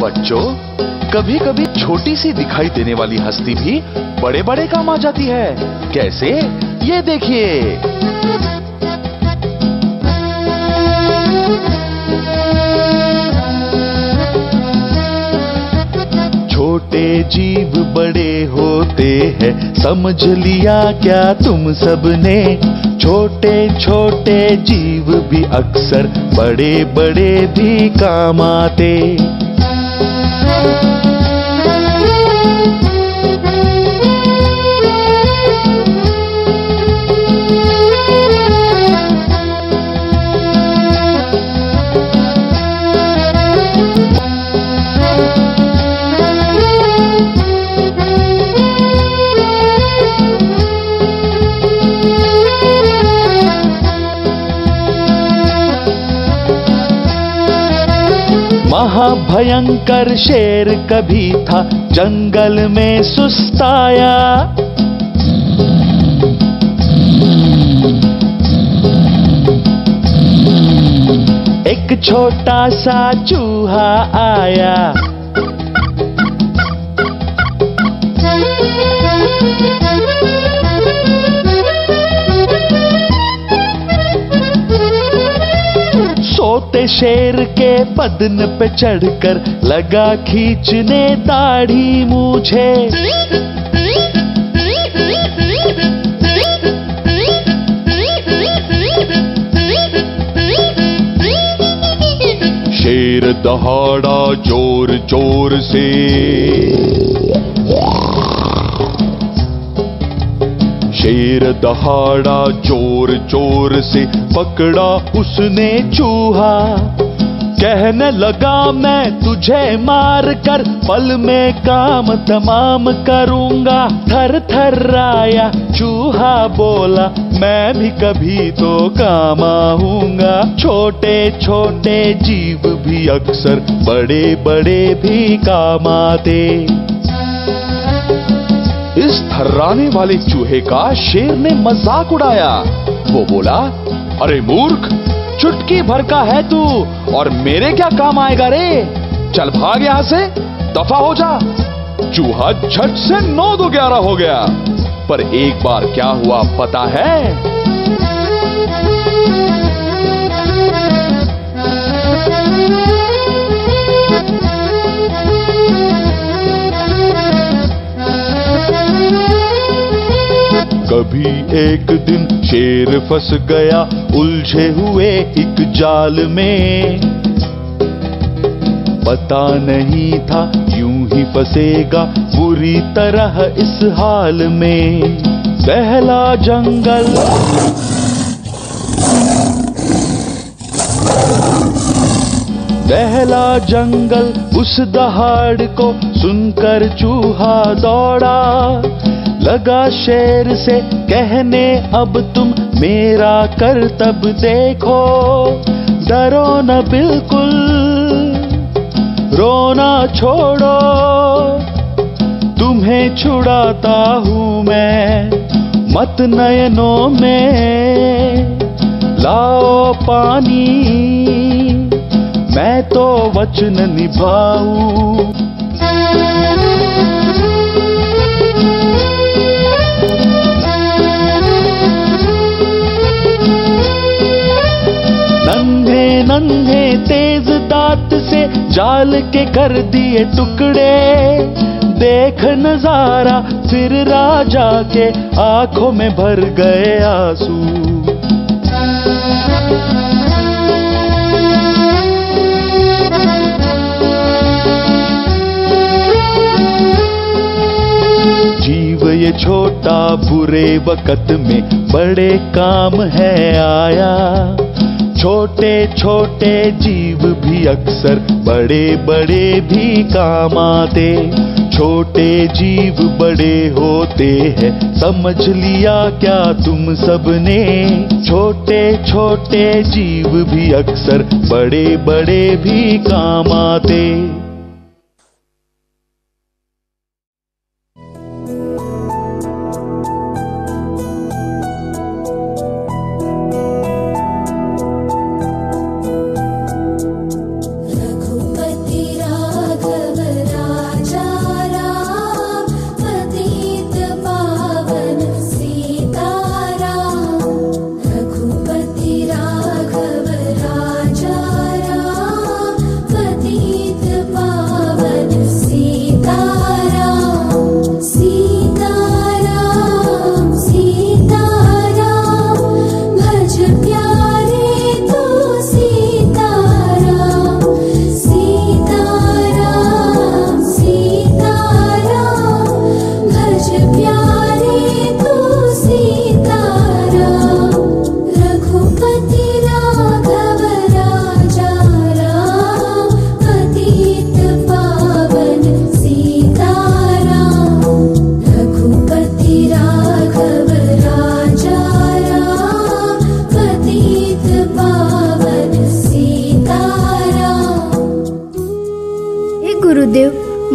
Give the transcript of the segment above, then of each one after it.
बच्चों, कभी कभी छोटी सी दिखाई देने वाली हस्ती भी बड़े बड़े काम आ जाती है। कैसे? ये देखिए। छोटे जीव बड़े होते हैं, समझ लिया क्या तुम सबने? छोटे छोटे जीव भी अक्सर बड़े बड़े भी काम आते। महाभयंकर शेर कभी था जंगल में सुस्ताया। एक छोटा सा चूहा आया। सोते शेर के बदन पे चढ़कर लगा खींचने दाढ़ी मूछे। शेर दहाड़ा जोर जोर से। शेर दहाड़ा जोर जोर से, पकड़ा उसने चूहा। कहने लगा मैं तुझे मार कर पल में काम तमाम करूंगा। थर थर आया चूहा, बोला मैं भी कभी तो काम आऊंगा। छोटे छोटे जीव भी अक्सर बड़े बड़े भी काम आते। इस थर्राने वाले चूहे का शेर ने मजाक उड़ाया। वो बोला, अरे मूर्ख, चुटकी भर का है तू और मेरे क्या काम आएगा रे? चल भाग यहां से, दफा हो जा। चूहा झट से 9 दो 11 हो गया। पर एक बार क्या हुआ पता है? कभी एक दिन शेर फंस गया उलझे हुए एक जाल में। पता नहीं था यूं ही फंसेगा बुरी तरह इस हाल में। पहला जंगल पहला जंगल उस दहाड़ को सुनकर चूहा दौड़ा। लगा शेर से कहने, अब तुम मेरा करतब देखो। डरो न बिल्कुल, रोना छोड़ो, तुम्हें छुड़ाता हूँ मैं। मत नयनों में लाओ पानी, मैं तो वचन निभाऊं। नन्हे नन्हे तेज दांत से जाल के कर दिए टुकड़े। देख नजारा फिर राजा के आंखों में भर गए आंसू। जीव ये छोटा बुरे वक्त में बड़े काम है आया। छोटे छोटे जीव भी अक्सर बड़े बड़े भी काम आते। छोटे जीव बड़े होते हैं, समझ लिया क्या तुम सबने? छोटे छोटे जीव भी अक्सर बड़े बड़े भी काम आते। रघुपति राघव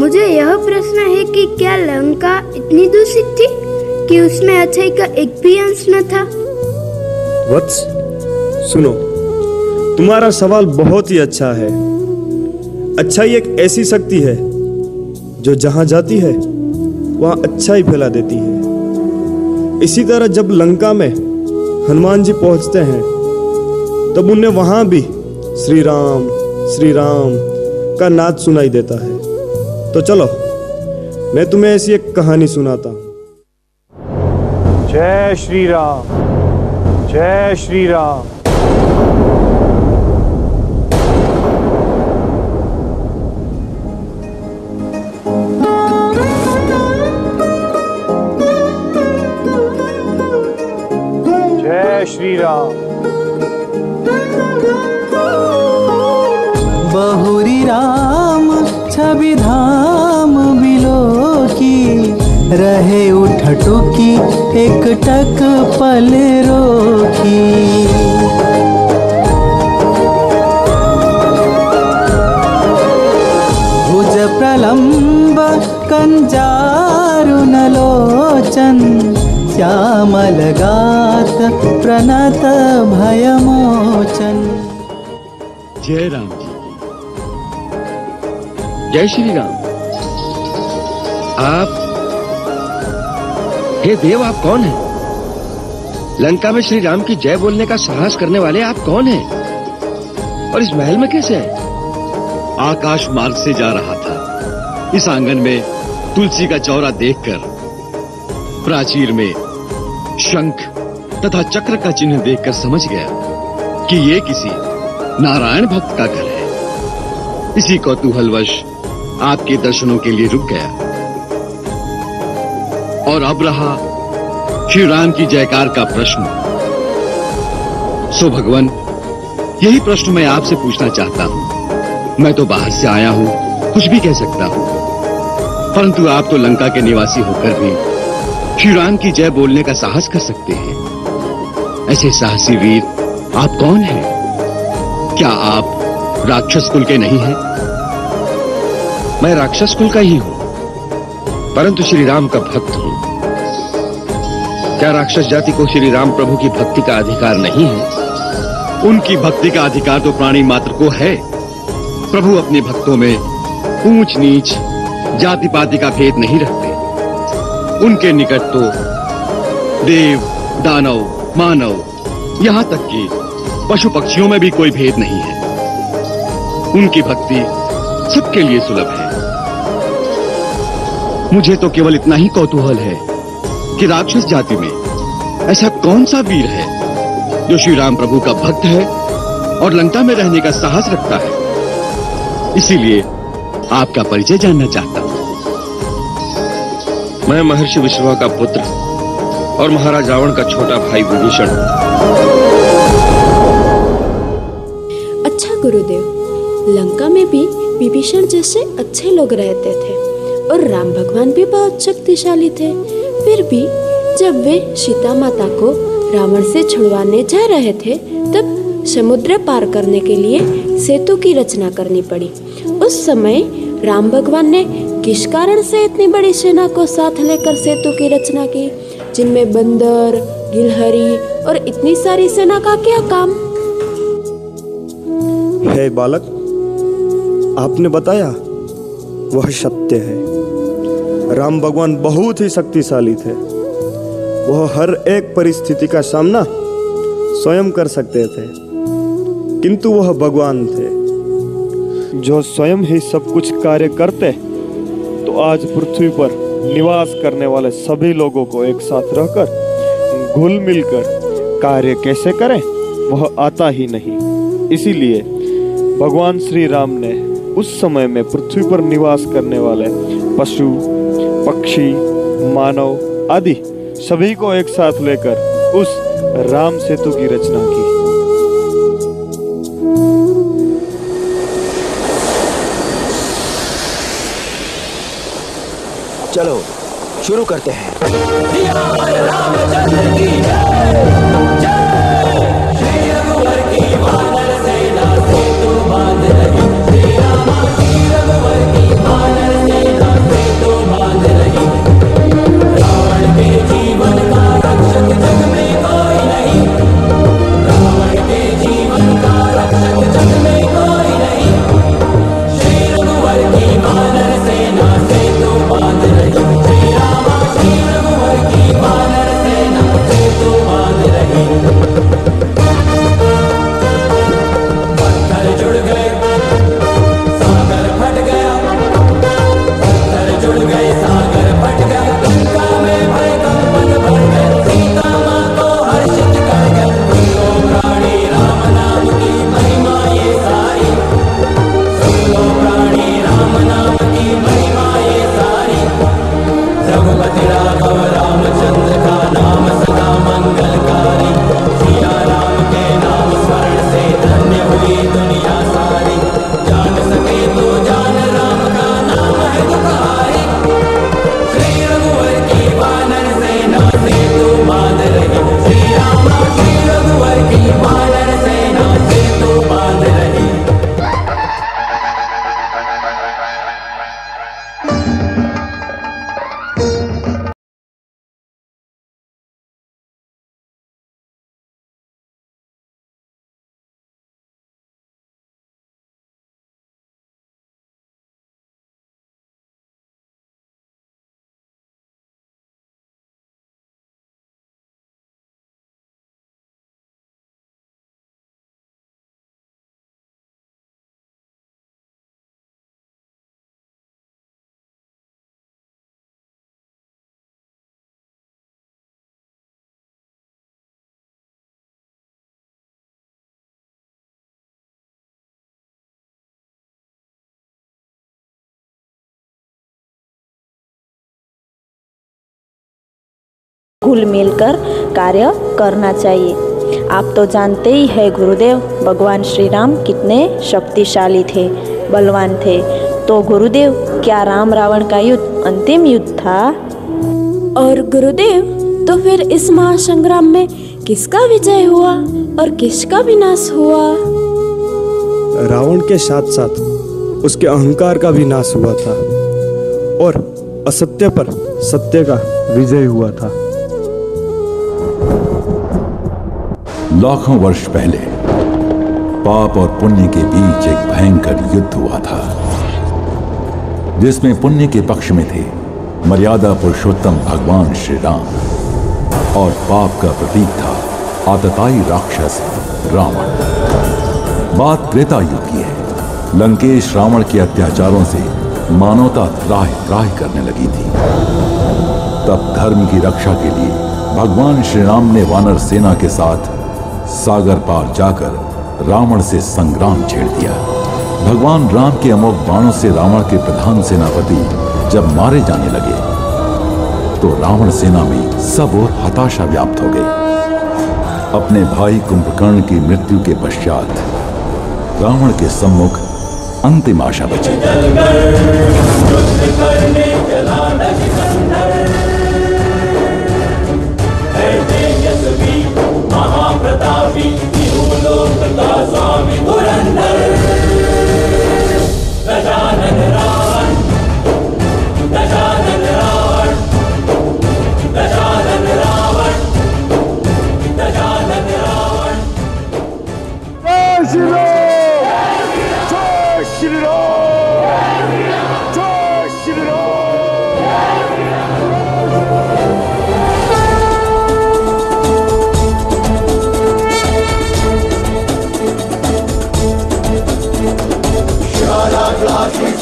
मुझे यह प्रश्न है कि क्या लंका इतनी दूषित थी कि उसमें अच्छाई का एक भी अंश न था? वत्स, सुनो, तुम्हारा सवाल बहुत ही अच्छा है। अच्छाई एक ऐसी शक्ति है जो जहां जाती है वहां अच्छाई फैला देती है। इसी तरह जब लंका में हनुमान जी पहुंचते हैं तब उन्हें वहां भी श्री राम का नाद सुनाई देता है। तो चलो मैं तुम्हें ऐसी एक कहानी सुनाता हूं। जय श्री राम, जय श्री राम। जय श्री राम। बहुरी राम छवि धाम बिलो की, रहे उठटुकी एक टक पल रोकी। भुज प्रलंब कंजारुन लोचन, श्यामल गात प्रणत भयमोचन। जय राम जी, जय श्री राम। आप, हे देव, आप कौन हैं? लंका में श्री राम की जय बोलने का साहस करने वाले आप कौन हैं? और इस महल में कैसे हैं? आकाश मार्ग से जा रहा था। इस आंगन में तुलसी का चौरा देखकर, प्राचीर में शंख तथा चक्र का चिन्ह देखकर समझ गया कि ये किसी नारायण भक्त का घर है। इसी कौतूहलवश आपके दर्शनों के लिए रुक गया। और अब रहा श्री राम की जयकार का प्रश्न। सो भगवान, यही प्रश्न मैं आपसे पूछना चाहता हूं। मैं तो बाहर से आया हूं, कुछ भी कह सकता हूं, परंतु आप तो लंका के निवासी होकर भी श्री राम की जय बोलने का साहस कर सकते हैं। ऐसे साहसी वीर आप कौन हैं? क्या आप राक्षस कुल के नहीं हैं? मैं राक्षस कुल का ही हूं, परंतु श्री राम का भक्त हूं। क्या राक्षस जाति को श्री राम प्रभु की भक्ति का अधिकार नहीं है? उनकी भक्ति का अधिकार तो प्राणी मात्र को है। प्रभु अपने भक्तों में ऊंच नीच, जाति पाति का भेद नहीं रखते। उनके निकट तो देव, दानव, मानव, यहां तक कि पशु पक्षियों में भी कोई भेद नहीं है। उनकी भक्ति सबके लिए सुलभ है। मुझे तो केवल इतना ही कौतूहल है कि राक्षस जाति में ऐसा कौन सा वीर है जो श्री राम प्रभु का भक्त है और लंका में रहने का साहस रखता है। इसीलिए आपका परिचय जानना चाहता हूं। मैं महर्षि विश्रवा का पुत्र और महाराज रावण का छोटा भाई विभीषण हूं। अच्छा गुरुदेव, लंका में भी विभीषण जैसे अच्छे लोग रहते थे और राम भगवान भी बहुत शक्तिशाली थे। फिर भी जब वे सीता माता को रावण से छुड़वाने जा रहे थे तब समुद्र पार करने के लिए सेतु की रचना करनी पड़ी। उस समय राम भगवान ने किस कारण से इतनी बड़ी सेना को साथ लेकर सेतु की रचना की, जिनमें बंदर, गिलहरी और इतनी सारी सेना का क्या काम? हे बालक, आपने बताया वह सत्य है। राम भगवान बहुत ही शक्तिशाली थे। वह हर एक परिस्थिति का सामना स्वयं कर सकते थे, किंतु वह भगवान थे जो स्वयं ही सब कुछ कार्य करते। तो आज पृथ्वी पर निवास करने वाले सभी लोगों को एक साथ रहकर घुल मिलकर कार्य कैसे करें वह आता ही नहीं। इसीलिए भगवान श्री राम ने उस समय में पृथ्वी पर निवास करने वाले पशु, पक्षी, मानव आदि सभी को एक साथ लेकर उस राम सेतु की रचना की। चलो शुरू करते हैं। सेना घुल मिल कर कार्य करना चाहिए। आप तो जानते ही है गुरुदेव, भगवान श्री राम कितने शक्तिशाली थे, बलवान थे। तो गुरुदेव, क्या राम रावण का युद्ध अंतिम युद्ध था? और गुरुदेव, तो फिर इस महासंग्राम में किसका विजय हुआ और किसका विनाश हुआ? रावण के साथ साथ उसके अहंकार का भी नाश हुआ था और असत्य पर सत्य का विजय हुआ था। लाखों वर्ष पहले पाप और पुण्य के बीच एक भयंकर युद्ध हुआ था, जिसमें पुण्य के पक्ष में थे मर्यादा पुरुषोत्तम भगवान श्री राम और पाप का प्रतीक था आतताई राक्षस रावण। बात त्रेता युग की है। लंकेश रावण के अत्याचारों से मानवता त्राहि करने लगी थी। तब धर्म की रक्षा के लिए भगवान श्री राम ने वानर सेना के साथ सागर पार जाकर रावण से संग्राम छेड़ दिया। भगवान राम के अमोघ बाणों से रावण के प्रधान सेनापति जब मारे जाने लगे तो रावण सेना में सब ओर हताशा व्याप्त हो गई। अपने भाई कुंभकर्ण की मृत्यु के पश्चात रावण के सम्मुख अंतिम आशा बची। महाप्रतापी लोक का स्वामी धुरंधर गजानन रावण, गजानन रावण, गजानन रावण, गजानन रावण। जय श्री राम, जय श्री राम, जय श्री राम।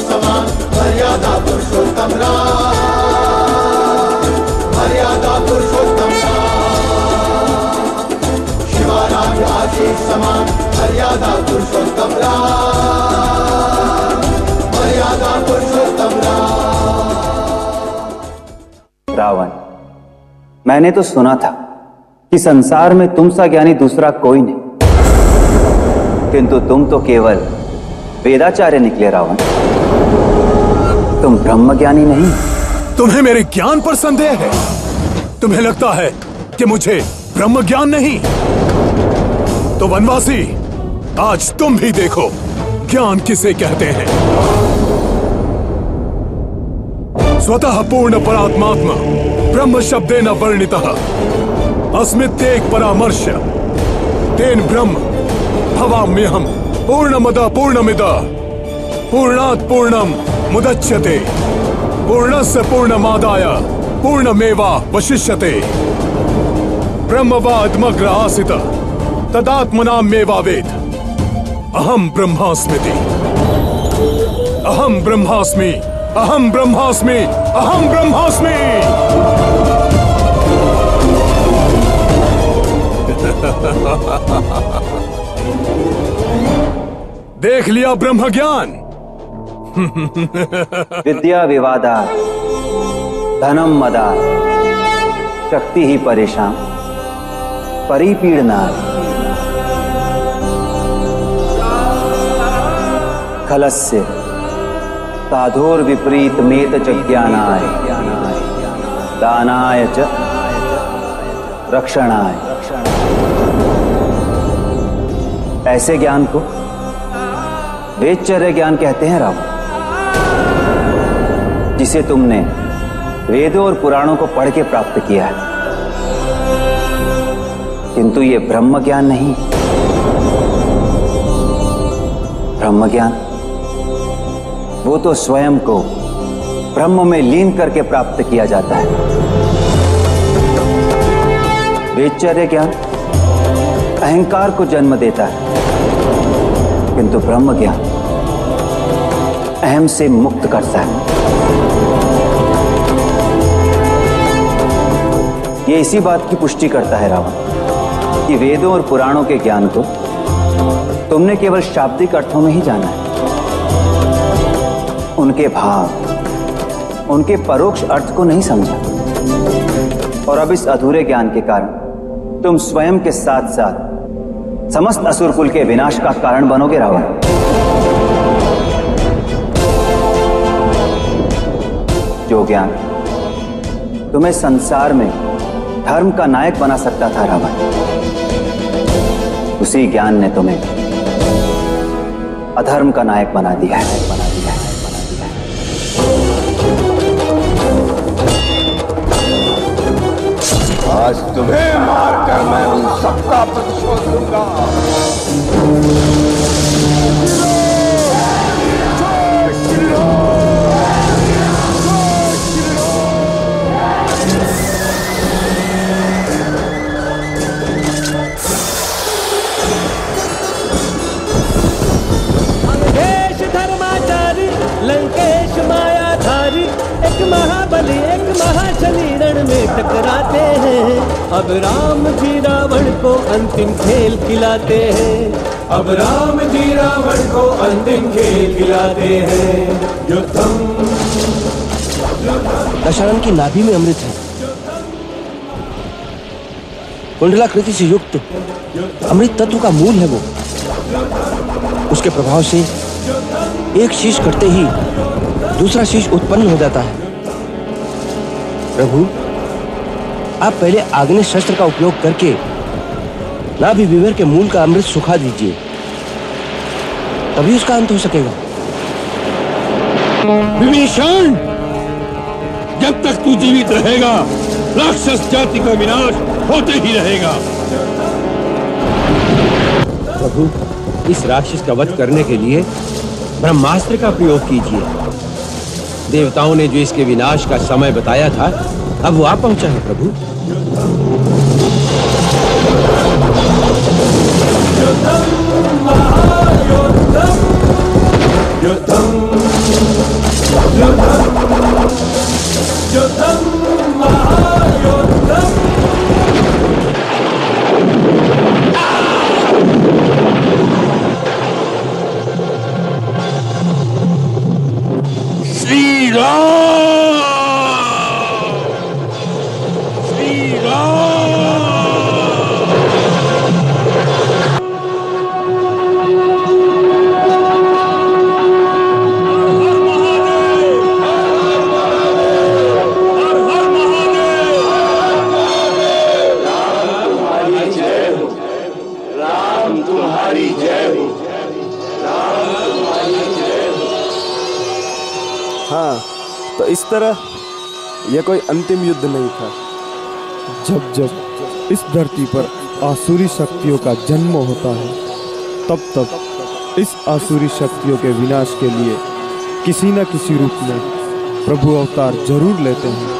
समान मर्यादा पुरुषोत्तम राम, मर्यादा पुरुषोत्तम राम, शिवाराम आशीष समान मर्यादा पुरुषोत्तम राम, मर्यादा पुरुषोत्तम राम। रावण, मैंने तो सुना था कि संसार में तुम सा ज्ञानी दूसरा कोई नहीं, किंतु तुम तो केवल वेदाचार्य निकले रावण। तुम ब्रह्मज्ञानी नहीं। तुम्हें मेरे ज्ञान पर संदेह है? तुम्हें लगता है कि मुझे ब्रह्म ज्ञान नहीं? तो वनवासी, आज तुम भी देखो ज्ञान किसे कहते हैं। स्वतः पूर्ण परात्मात्मा ब्रह्म शब्देन वर्णितः अस्मित्येक परामर्श तेन ब्रह्म भवाम्यहम् पूर्णमद पूर्णमिद पूर्णात् पूर्णम मुदच्यते पूर्णस्य पूर्णमादाय पूर्णमेवा वशिष्यते ब्रह्मवादमग्र आसित तदात्मनामेवावेद अहम ब्रह्मास्मीति, अहम ब्रह्मास्मि, अहम ब्रह्मास्मि, अहम ब्रह्मास्मि। देख लिया ब्रह्म ज्ञान। विद्या विवादा धनम मदा शक्ति ही परेशान परिपीड़ना खलस्य साधोर विपरीत मेत च ज्ञानाय दानाय च रक्षणाय। ऐसे ज्ञान को वेदचर्य ज्ञान कहते हैं रावण, जिसे तुमने वेदों और पुराणों को पढ़ के प्राप्त किया है। किंतु ये ब्रह्म ज्ञान नहीं। ब्रह्म ज्ञान वो तो स्वयं को ब्रह्म में लीन करके प्राप्त किया जाता है। वेदचर्य ज्ञान अहंकार को जन्म देता है, किंतु ब्रह्म ज्ञान अहम से मुक्त करता है। ये इसी बात की पुष्टि करता है रावण कि वेदों और पुराणों के ज्ञान को तुमने केवल शाब्दिक अर्थों में ही जाना है। उनके भाव, उनके परोक्ष अर्थ को नहीं समझा। और अब इस अधूरे ज्ञान के कारण तुम स्वयं के साथ साथ समस्त असुर कुल के विनाश का कारण बनोगे रावण। जो ज्ञान तुम्हें संसार में धर्म का नायक बना सकता था रावण, उसी ज्ञान ने तुम्हें अधर्म का नायक बना दिया है। आज तुम्हें मारकर मैं उन सबका प्रतिशोध लूंगा। लंकेश मायाधारी, एक महाबली एक महाशनि रण में टकराते हैं। अब राम जी रावण को अंतिम खेल खिलाते हैं। अब राम जी रावण को अंतिम खेल खिलाते हैं। युद्धम। दशरथ की नाभि में अमृत है। कुंडलाकृति से युक्त अमृत तत्व का मूल है वो। उसके प्रभाव से एक शीश कटते ही दूसरा शीश उत्पन्न हो जाता है। प्रभु, आप पहले आग्नेय शस्त्र का उपयोग करके नाभि विवर के मूल का अमृत सुखा दीजिए, तभी उसका अंत हो सकेगा। विभीषण, जब तक तू जीवित रहेगा राक्षस जाति का विनाश होते ही रहेगा। प्रभु, इस राक्षस का वध करने के लिए ब्रह्मास्त्र का प्रयोग कीजिए। देवताओं ने जो इसके विनाश का समय बताया था, अब वो आ पहुंचा है प्रभु। श्री राम, श्री राम। राम तुम्हारी जय हो। हाँ, तो इस तरह यह कोई अंतिम युद्ध नहीं था। जब जब इस धरती पर आसुरी शक्तियों का जन्म होता है, तब तब इस आसुरी शक्तियों के विनाश के लिए किसी न किसी रूप में प्रभु अवतार जरूर लेते हैं।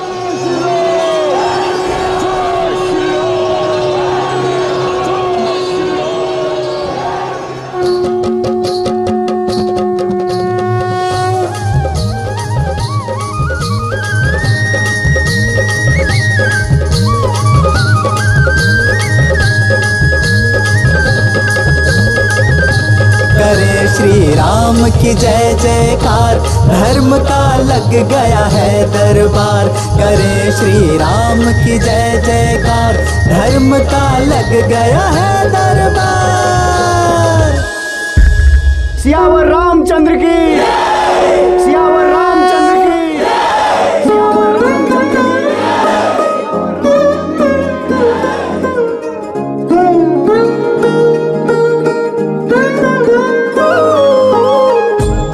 श्री राम की जय जयकार, धर्म का लग गया है दरबार। करे श्री राम की जय जयकार, धर्म का लग गया है दरबार। सियावर रामचंद्र की, सियावर रामचंद्र की।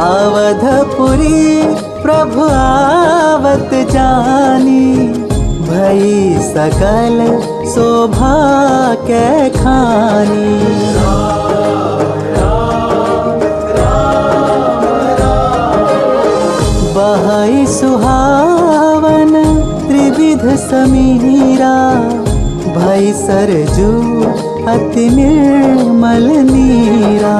अवधपुरी प्रभु आवत जानी, भई सकल शोभा के खानी। बहई सुहावन त्रिविध समीरा, भई सरजू अति निर्मल नीरा।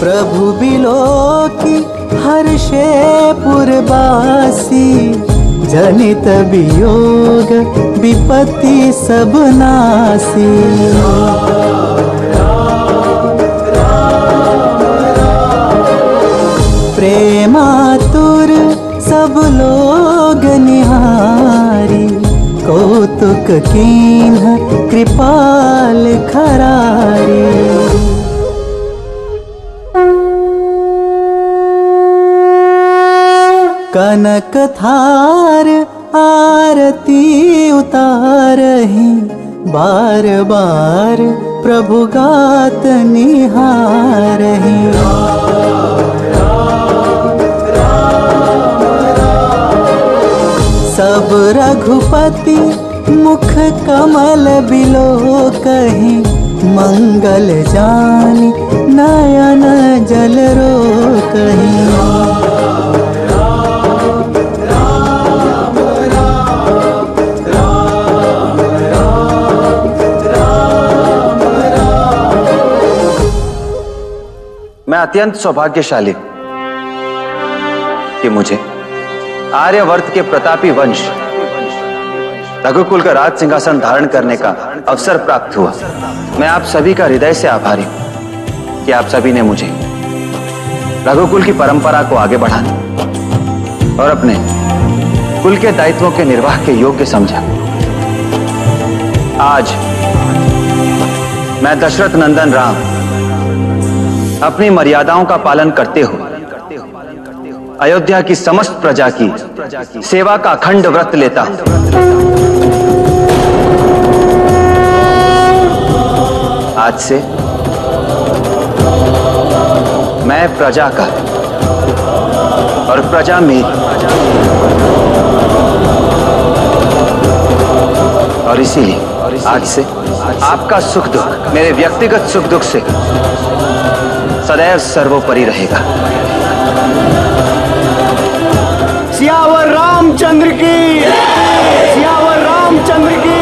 प्रभु बिलोकी हर्षे पुरवासी, जनित वियोग विपत्ति सब नासी। प्रेमा एक कीन्ह कृपाल खरारी। कनक थार आरती उतारहि, बार बार प्रभु गात निहारहि। सब रघुपति मुख कमल बिलोकहि, मंगल जानि नयन जल रोकहि। मैं अत्यंत सौभाग्यशाली कि मुझे आर्यवर्त के प्रतापी वंश रघुकुल का राज सिंहासन धारण करने का अवसर प्राप्त हुआ। मैं आप सभी का हृदय से आभारी हूं कि आप सभी ने मुझे रघुकुल की परंपरा को आगे बढ़ाने और अपने कुल के दायित्वों के निर्वाह के योग्य समझा। आज मैं दशरथ नंदन राम अपनी मर्यादाओं का पालन करते हुए अयोध्या की समस्त प्रजा की सेवा का अखंड व्रत लेता हूं। आज से मैं प्रजा का और प्रजा मेरी, और इसीलिए आज से आपका सुख दुख मेरे व्यक्तिगत सुख दुख से सदैव सर्वोपरि रहेगा। सियावर रामचंद्र की, सियावर रामचंद्र की।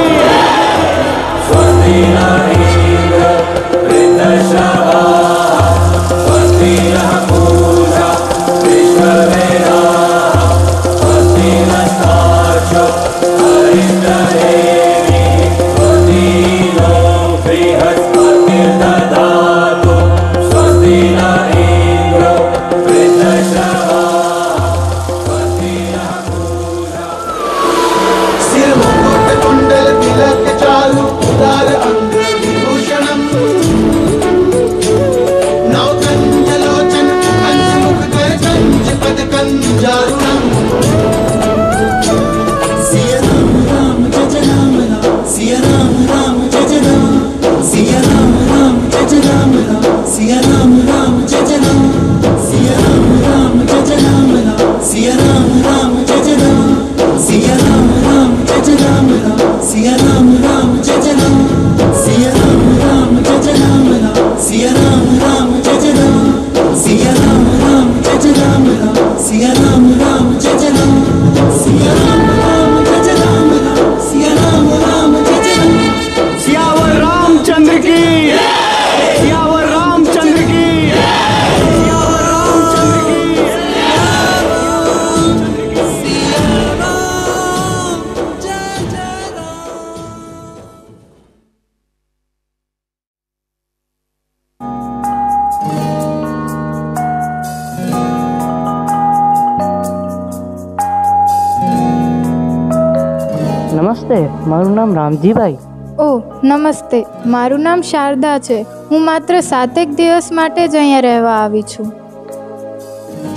નમસ્તે, મારું નામ રામજીભાઈ. ઓ નમસ્તે, મારું નામ શારદા છે. હું માત્ર 7 દિવસ માટે જ અહીંયા રહેવા આવી છું.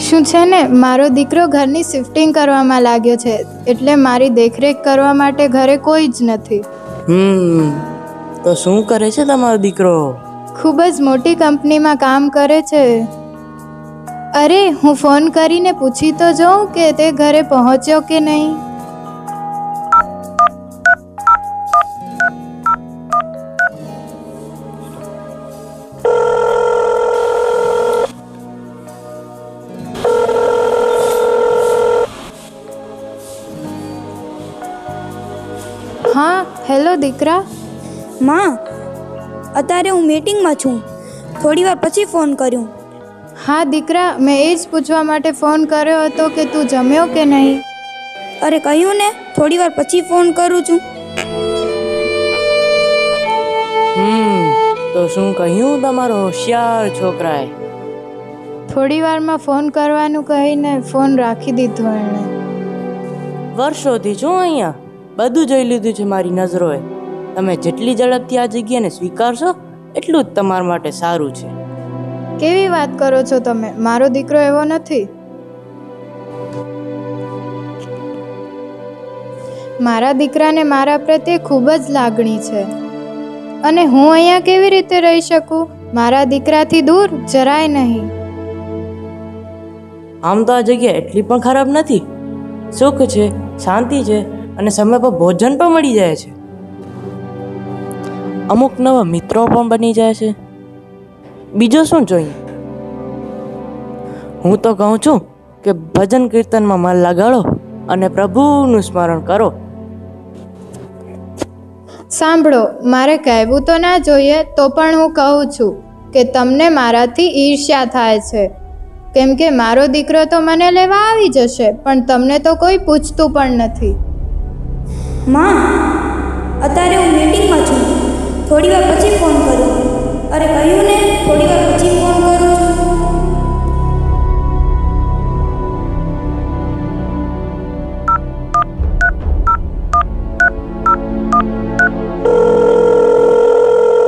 શું છે ને, મારો દીકરો ઘરની શિફ્ટિંગ કરવામાં લાગ્યો છે, એટલે મારી દેખરેખ કરવા માટે ઘરે કોઈ જ નથી. તો શું કરે છે તમારો દીકરો? ખૂબ જ મોટી કંપનીમાં કામ કરે છે. અરે, હું ફોન કરીને પૂછી તો જોઉં કે તે ઘરે પહોંચ્યો કે નહીં. હા, હેલો દીકરા. માં, અત્યારે હું મીટિંગમાં છું, થોડી વાર પછી ફોન કર્યું. હા દીકરા, મેં એ જ પૂછવા માટે ફોન કર્યો હતો કે તું જમ્યો કે નહીં. અરે કહ્યું ને, થોડી વાર પછી ફોન કરું છું. તો શું કહ્યું તમારો હોશિયાર છોકરાએ? થોડી વારમાં ફોન કરવાનું કહીને ફોન રાખી દીધો એણે. વર્ષોથી છું અહીંયા, બધું જોઈ લીધું છે મારી નજરોએ. તમે જેટલી ઝડપથી આ જગ્યાને સ્વીકારશો એટલું જ તમારા માટે સારું છે. કેવી વાત કરો છો તમે? મારો દીકરો એવો નથી. મારા દીકરાને મારા પ્રત્યે ખૂબ જ લાગણી છે અને હું અહીંયા કેવી રીતે રહી શકું? મારા દીકરાથી દૂર જરાય નહીં. આમ તો આ જગ્યા એટલી પણ ખરાબ નથી. સુખ છે, શાંતિ છે અને સમય પર ભોજન પણ મળી જાય છે. અમુક નવા મિત્રો પણ બની જાય છે. બીજું શું જોઈએ? હું તો કહું છું કે ભજન કીર્તનમાં મન લગાડો અને પ્રભુનું સ્મરણ કરો. સાંભળો, મારે કહેવું તો ના જોઈએ, તો પણ હું કહું છું કે તમને મારાથી ઈર્ષ્યા થાય છે, કેમ કે મારો દીકરો તો મને લેવા આવી જશે, પણ તમને તો કોઈ પૂછતું પણ નથી. માં, અત્યારે હું મીટિંગમાં છું, થોડી વાર પછી ફોન કરું. અરે કહ્યું ને, થોડી વાર પછી ફોન કરું છું.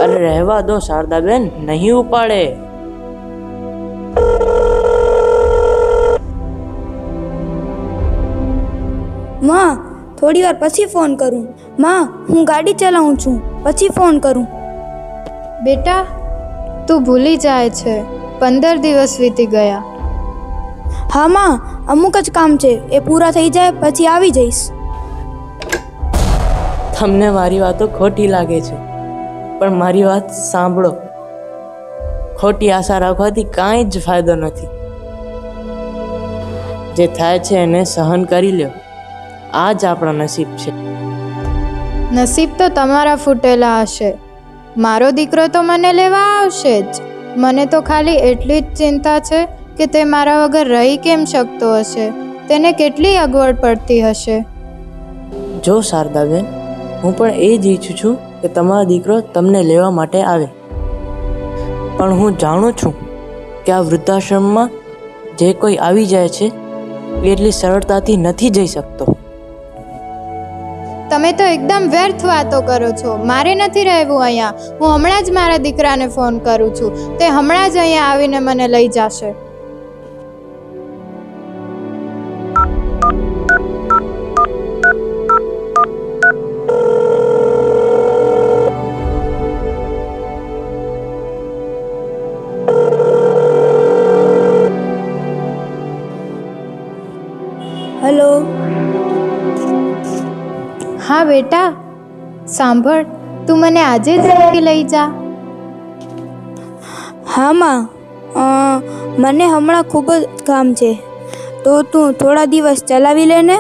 અરે રહેવા દો શારદાબેન, નહીં ઉપાડે. માં, થોડી વાર પછી ફોન કરું. માં, હું ગાડી ચલાવું છું, પછી ફોન કરું. બેટા, તું ભૂલી જાય છે, 15 દિવસ વીતી ગયા. હા માં, અમુક જ કામ છે, એ પૂરા થઈ જાય પછી આવી જઈશ. તમને મારી વાતો ખોટી લાગે છે, પણ મારી વાત સાંભળો. ખોટી આશા રાખવાથી કાંઈ જ ફાયદો નથી. જે થાય છે એને સહન કરી લ્યો. આ જ આપણા નસીબ છે. નસીબ તો તમારા ફૂટેલા હશે. મારો દીકરો તો મને લેવા આવશે જ. મને તો ખાલી એટલી જ ચિંતા છે કે તે મારા વગર રહી કેમ શકતો હશે, તેને કેટલી અગવડ પડતી હશે. જો શારદાબેન, હું પણ એ જ ઈચ્છું છું કે તમારો દીકરો તમને લેવા માટે આવે, પણ હું જાણું છું કે આ વૃદ્ધાશ્રમમાં જે કોઈ આવી જાય છે એટલી સરળતાથી નથી જઈ શકતો. તમે તો એકદમ વ્યર્થ વાતો કરો છો. મારે નથી રહેવું અહીંયા. હું હમણાં જ મારા દીકરાને ફોન કરું છું, તે હમણાં જ અહીંયા આવીને મને લઈ જશે. હેલો. હા બેટા, સાંભળ, તું મને આજે જ લઈ જા. હા માં, મને હમણાં ખૂબ જ કામ છે, તો તું થોડા દિવસ ચલાવી લે ને,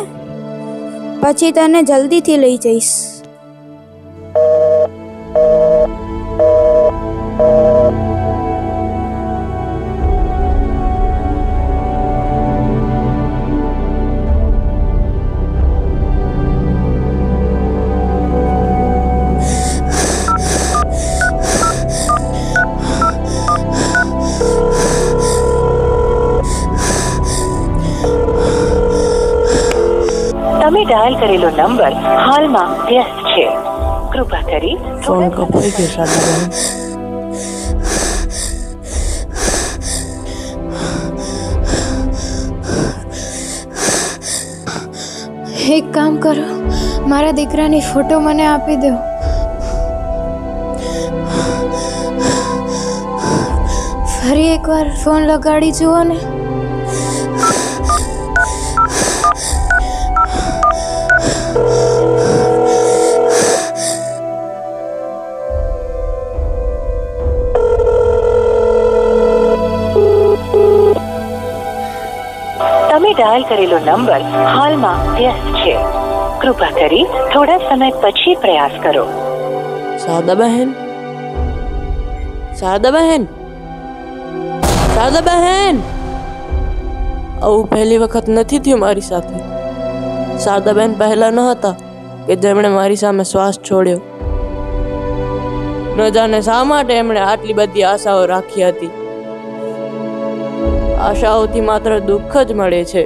પછી તને જલ્દીથી લઈ જઈશ. તમે ડાયલ કરેલો નંબર હાલમાં વ્યસ્ત છે. કૃપા કરી ફોન કપાઈ ગયો શારદાબેન. એક કામ કરો, મારા દીકરાની ફોટો મને આપી દો. ફરી એકવાર ફોન લગાડી જુઓ ને. તમે ડાયલ કરેલો નંબર હાલમાં વ્યસ્ત છે. કૃપા કરી થોડા સમય પછી પ્રયાસ કરો. શારદાબહેન, શારદાબહેન, શારદાબહેન, આવું પહેલી વખત નથી થયું મારી સાથે. શારદાબહેન પહેલા ન હતા કે જેમણે મારી સામે શ્વાસ છોડ્યો. ન જાણે શા માટે એમણે આટલી બધી આશાઓ રાખી હતી. આશાઓથી માત્ર દુઃખ જ મળે છે.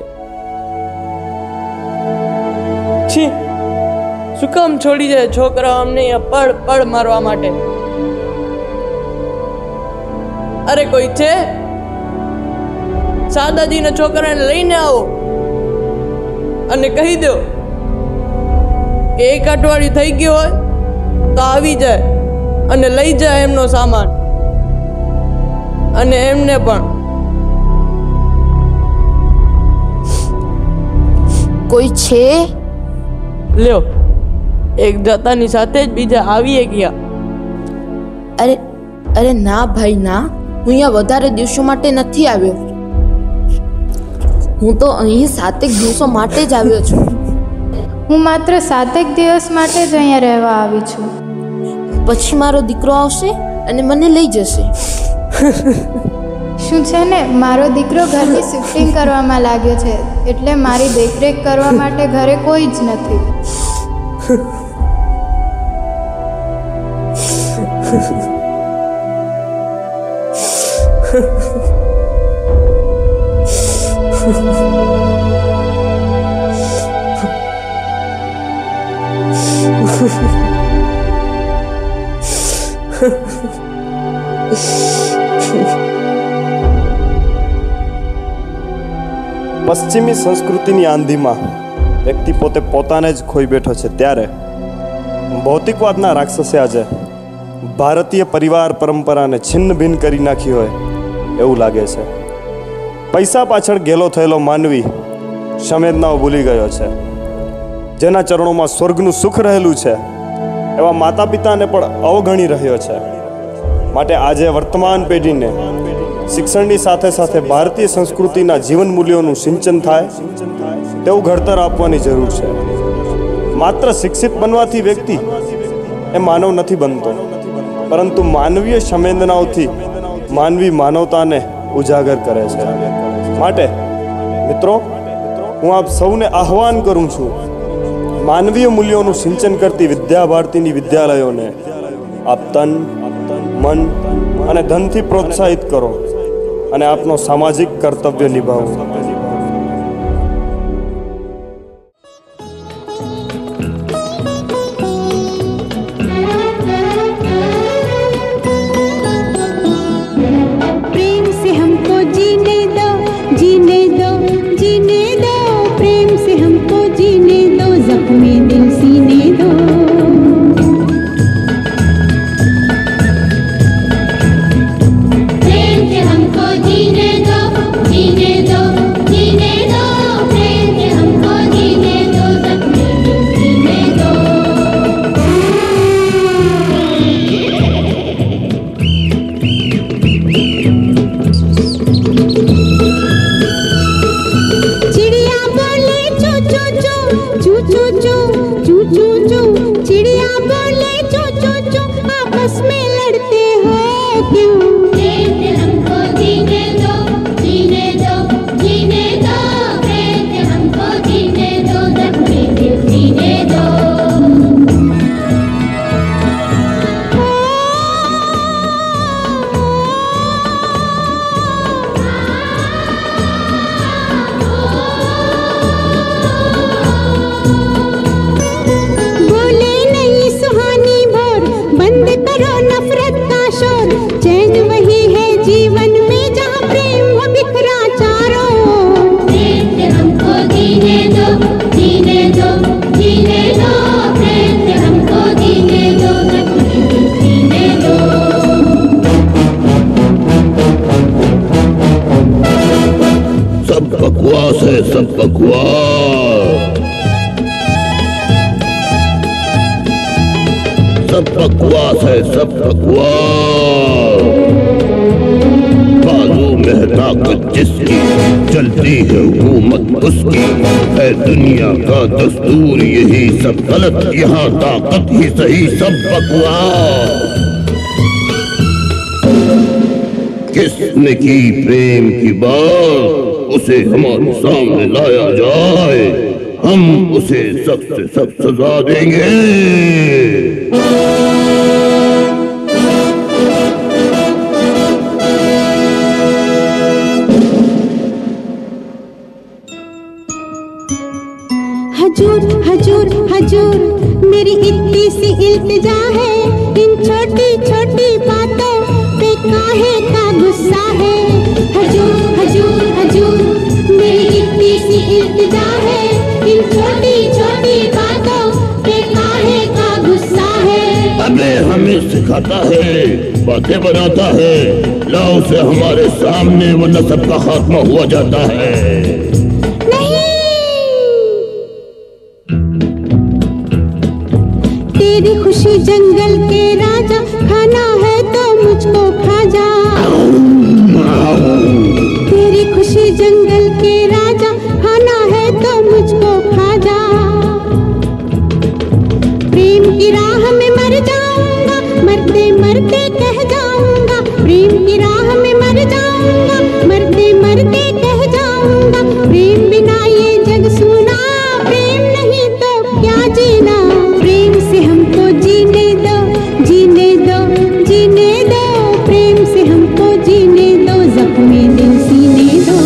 છી, શું કામ છોડી જાય છોકરા અમને પડ પડ મારવા માટે? અરે કોઈ છે? સાદાજીના છોકરાને લઈને આવો અને કહી દો કે એક અઠવાડિયું થઈ ગયું હોય તો આવી જાય અને લઈ જાય એમનો સામાન અને એમને પણ. કોઈ છે? લ્યો, એક જતાની સાથે જ બીજા આવીએ ગયા. અરે અરે ના ભાઈ ના, હું અહીંયા વધારે દિવસો માટે નથી આવ્યો. હું તો અહીં 7 દિવસો માટે જ આવ્યો છું. હું માત્ર 7 દિવસ માટે જ અહીંયા રહેવા આવી છું. પછી મારો દીકરો આવશે અને મને લઈ જશે. શું છે ને, મારો દીકરો ઘરની શિફ્ટિંગ કરવામાં લાગ્યો છે, એટલે મારી દેખરેખ કરવા માટે ઘરે કોઈ જ નથી. પશ્ચિમી સંસ્કૃતિની આંધીમાં વ્યક્તિ પોતે પોતાને જ ખોઈ બેઠો છે, ત્યારે ભૌતિકવાદના રાક્ષસે આજે ભારતીય પરિવાર પરંપરાને છિન્ન ભિન્ન કરી નાખી હોય એવું લાગે છે. પૈસા પાછળ ગેલો થયેલો માનવી સંવેદનાઓ ભૂલી ગયો છે. જેના ચરણોમાં સ્વર્ગનું સુખ રહેલું છે એવા માતા પિતાને પણ અવગણી રહ્યો છે. માટે આજે વર્તમાન પેઢીને શિક્ષણની સાથે સાથે ભારતીય સંસ્કૃતિના જીવન મૂલ્યોનું સિંચન થાય તેવું ઘડતર આપવાની જરૂર છે. માત્ર શિક્ષિત બનવાથી વ્યક્તિ એ માનવ નથી બનતો, પરંતુ માનવીય સંવેદનાઓથી માનવી માનવતાને ઉજાગર કરે છે. માટે મિત્રો, હું આપ સૌને આહ્વાન કરું છું, માનવીય મૂલ્યોનું સિંચન કરતી વિદ્યા ભારતીની વિદ્યાલયોને આપ તન, મન અને ધનથી પ્રોત્સાહિત કરો અને આપનો સામાજિક કર્તવ્ય નિભાવો. प्रेम से हमको जीने दो, जीने दो, जीने दो, प्रेम से हमको जीने दो, जख्मी दिल सीने दो. प्रेम से हमको जीने दो, जीने दो, जीने दो, प्रेम से हमको जीने दो, जख्मी दिल सीने दो. चिड़िया बोले चू चू चू, चू चू चू, चू चू चू, चिड़िया बोले चू चू चू, आपस में लड़ते हो क्यों? प्रेम से हमको जीने दो, जीने दो, जीने दो, प्रेम से हमको जीने दो, जख्मी दिल सीने दो. बोले नहीं सुहानी भोर, बंद करो नफरत का शोर, चैन वही है जीवन में जहाँ प्रेम हो बिखरा चारों. प्रेम से हमको जीने दो, जीने दो, जीने दो, प्रेम से हमको जीने दो, जख्मी दिल सीने दो. सब बकवास है, सब बकवास, सब बकवास है, सब बकवास. बाजू में ताकत जिसकी, चलती है हुकूमत उसकी, है दुनिया का दस्तूर यही सब गलत, यहाँ ताकत ही सही, सब बकवास. किसने की प्रेम की बात, उसे हमारे सामने लाया जाए, हम उसे सख्त से सख्त सजा देंगे. हजूर हजूर हजूर सी इल्तिजा है, इन छोटी छोटी बातों पे काहे का गुस्सा है। हजूर हजूर हजूर मेरी इतनी सी इल्तिजा है, इन छोटी छोटी बातों पे काहे का गुस्सा है। अबे हमें सिखाता है, बातें बनाता है, लाओ से हमारे सामने वरना सबका खात्मा हुआ जाता है। तेरी खुशी जंगल के राजा, खाना है तो मुझको खा जा। तेरी खुशी जंगल के राजा, खाना है तो मुझको खा जा। प्रेम की राह में मर जाऊंगा, मरते मरते कह जाऊंगा। प्रेम की राह में मर जाऊंगा, मरते मरते कह जाऊंगा। प्रेम बिना ये जग सुना, प्रेम नहीं तो क्या जीना। प्रेम से हमको जीने दो, जीने दो, जीने दो। प्रेम से हमको जीने दो, जख्मे दिल सीने दो।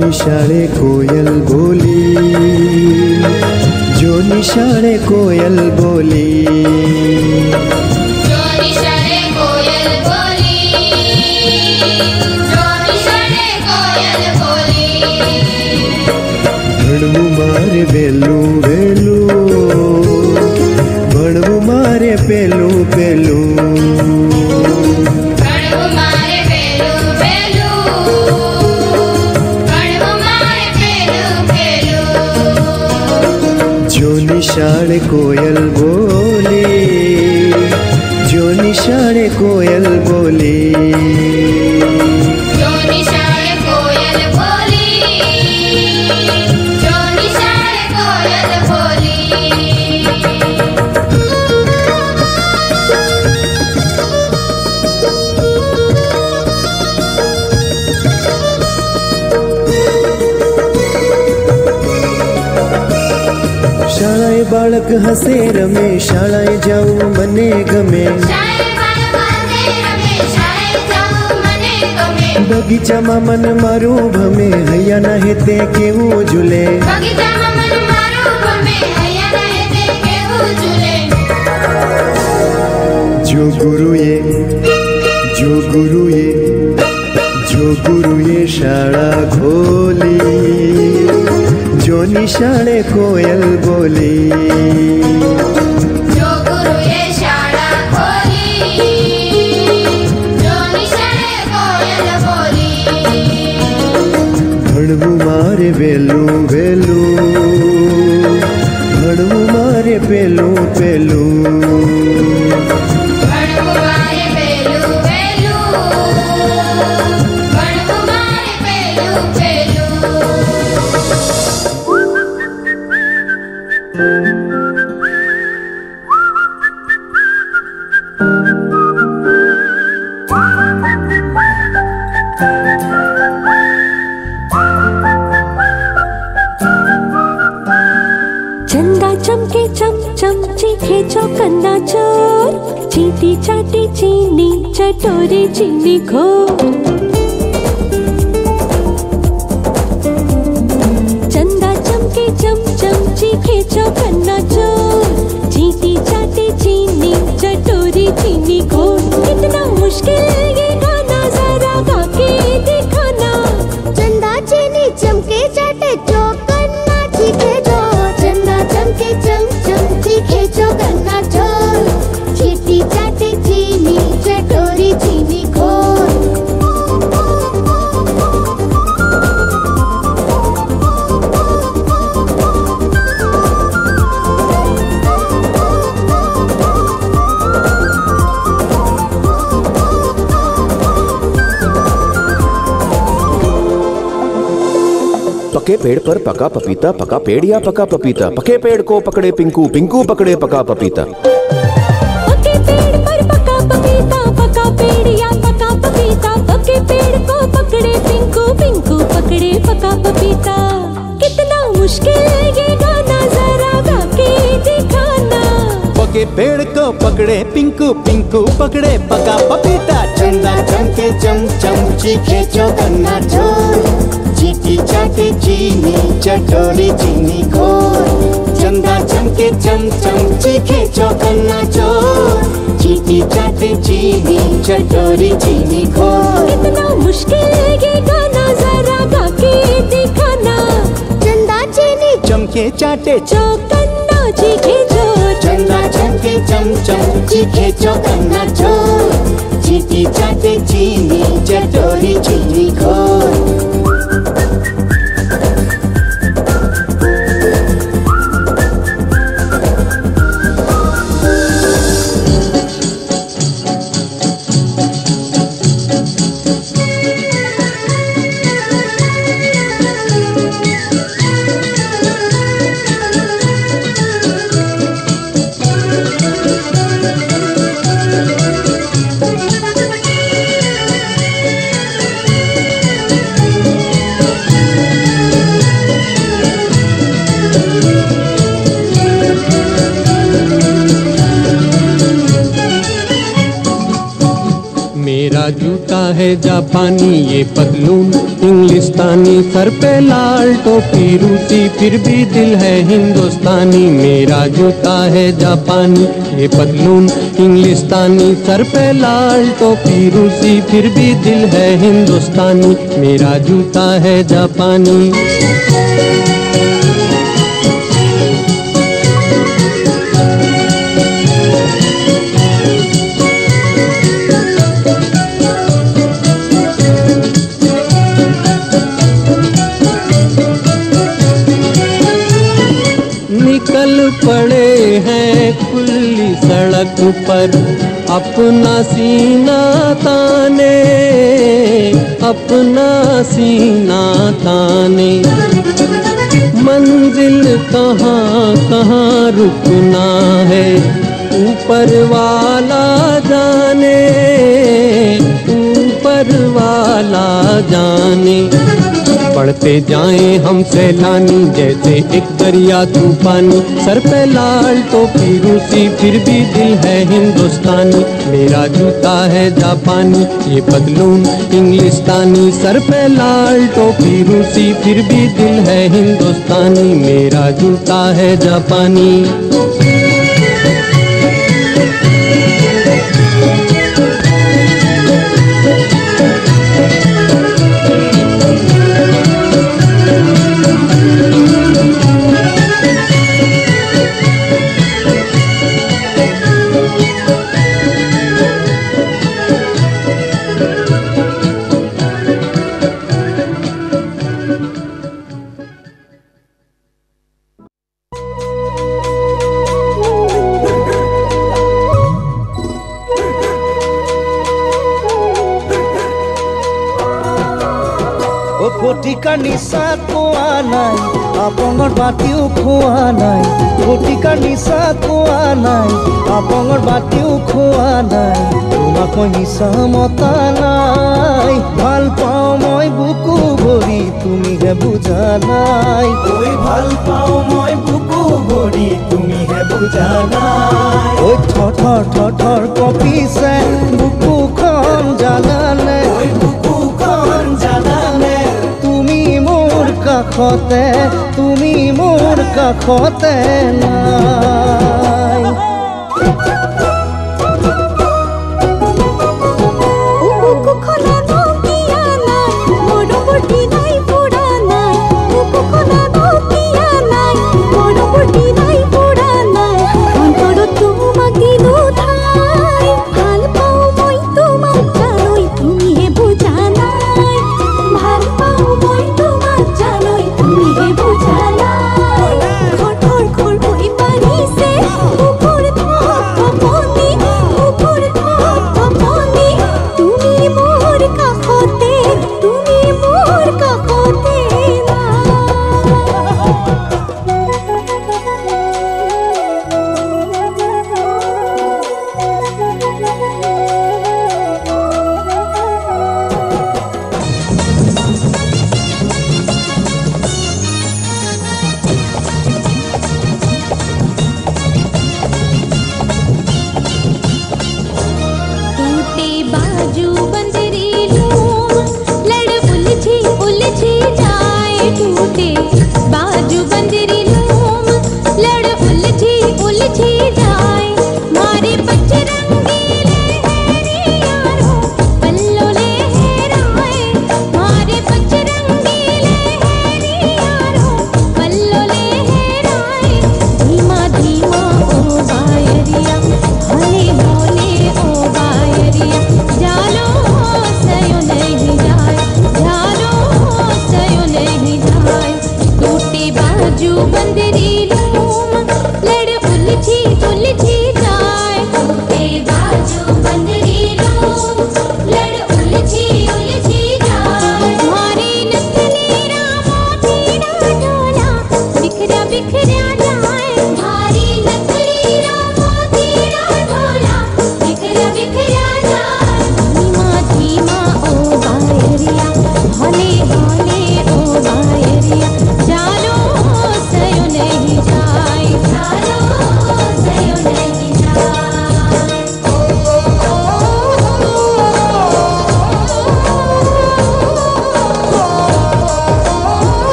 निशाने कोयल बोली, जो निशाने कोयल बोली, जो निशाने कोयल बोली, जो निशाने कोयल बोली। भणवु मारे बेलू बेलू, भणवु मारे पेलू पेलू। निशाने कोयल बोली, जो निशाने कोयल बोली, जो निशाने कोयल बोली, जो निशाने कोयल बोली। शाळाए बाळक हसे रमे, शाळाए जाऊं मने गमे। बगीचाમાં મન મારું ભમે, હૈયા ના હેતે કેવું ઝૂલે। जो गुरुए, जो गुरुए, जो गुरुए शाळा खोली, जो निशाने कोयल बोली, जो गुरुए शाळा खोली, जो निशाने कोयल बोली। भणवु मारे वेलू वेलू, भणवु मारे पेलू पेलू। भणवु मारे पेलू पेलू, भणवु मारे पेलू पेलू। चंदा चमके चम चम चीखे चौकन्ना चोर, चीटी चाटी चीनी चटोरी चीनी खो। चंदा चमके चम चम चीखे चौकन्ना चोर, चीटी चाटी चीनी चटोरी चीनी खो। कितना मुश्किल ये गाना, जरा गा के दिखाना। चंदा चीनी चमके चाटे चौकन्ना चीखे चोर, चंदा चमके चम चम चीखे चौकन्ना चोर, चीटी चाटे चीनी चटोरी चीनी खोर। पके पेड़ पर पका पपीता, पका पेड़ या पका पपीता। पके पेड़ को पकड़े पिंकू, पिंकू पकड़े पका पपीता। पके पेड़ पर पका पपीता, पका पेड़ या पका पपीता। पके पके पेड़ को पकड़े पिंकू, पिंकू पकड़े पका पपीता। कितना मुश्किल ये गाना जरा गा के दिखाना। पके पेड़ को पकड़े पिंकू, पिंकू पकड़े पका पपीता। चंदा चमके चमचम चीखे चौकन्ना चोर, चीटी चाटे चीनी चटोरी चीनी खोर। चंदा चमके चमचम चीखे चौकन्ना चोर, चीटी चाटे चीनी चटोरी चीनी खोर। कितना मुश्किल ये गाना जरा गा के दिखाना। चंदा चीनी चमके चाटे चौकन्ना चीखे चोर। चंदा चमके चमचम चीखे चौकन्ना चोर, चीटी चाटे चीनी चटोरी चीनी खोर। मेरा जूता है जापानी, ये पतलून इंग्लिस्तानी। सर पे लाल टोपी रूसी, फिर भी दिल है हिंदुस्तानी। मेरा जूता है जापानी, ये पतलून इंग्लिस्तानी। सर पे लाल टोपी रूसी, फिर भी दिल है हिंदुस्तानी। मेरा जूता है जापानी। निकल पड़े हैं खुली सड़क पर, अपना सीना ताने, अपना सीना ताने। मंजिल कहाँ कहाँ रुकना है, ऊपर वाला जाने, ऊपर वाला जाने। बढ़ते जाएं हम सैलानी, जैसे एक दरिया तूफानी। सर पे लाल टोपी रूसी, फिर भी दिल है हिंदुस्तानी। मेरा जूता है जापानी, ये पतलून इंग्लिस्तानी। सर पे लाल टोपी रूसी, फिर भी दिल है हिंदुस्तानी। मेरा जूता है जापानी। কোটিকা নিশা কোয়া নাই, আপঙৰ বাতিও খোৱা নাই। কোটিকা নিশা কোৱা নাই, আপঙৰ বাতিও খোৱা নাই। তোমাক মই নিশা মতা নাই, ভাল পাওঁ মই বুকু ভৰি, তুমিহে বুজা নাই। ঐ ভাল পাওঁ মই বুকু ভৰি, তুমিহে বুজা নাই। ঐ থৰ থৰ থৰ কঁপিছে বুকুখন জানানে, ঐ বুকুখন জানানে। কাষতে তুমি মোৰ কাষতে নাই।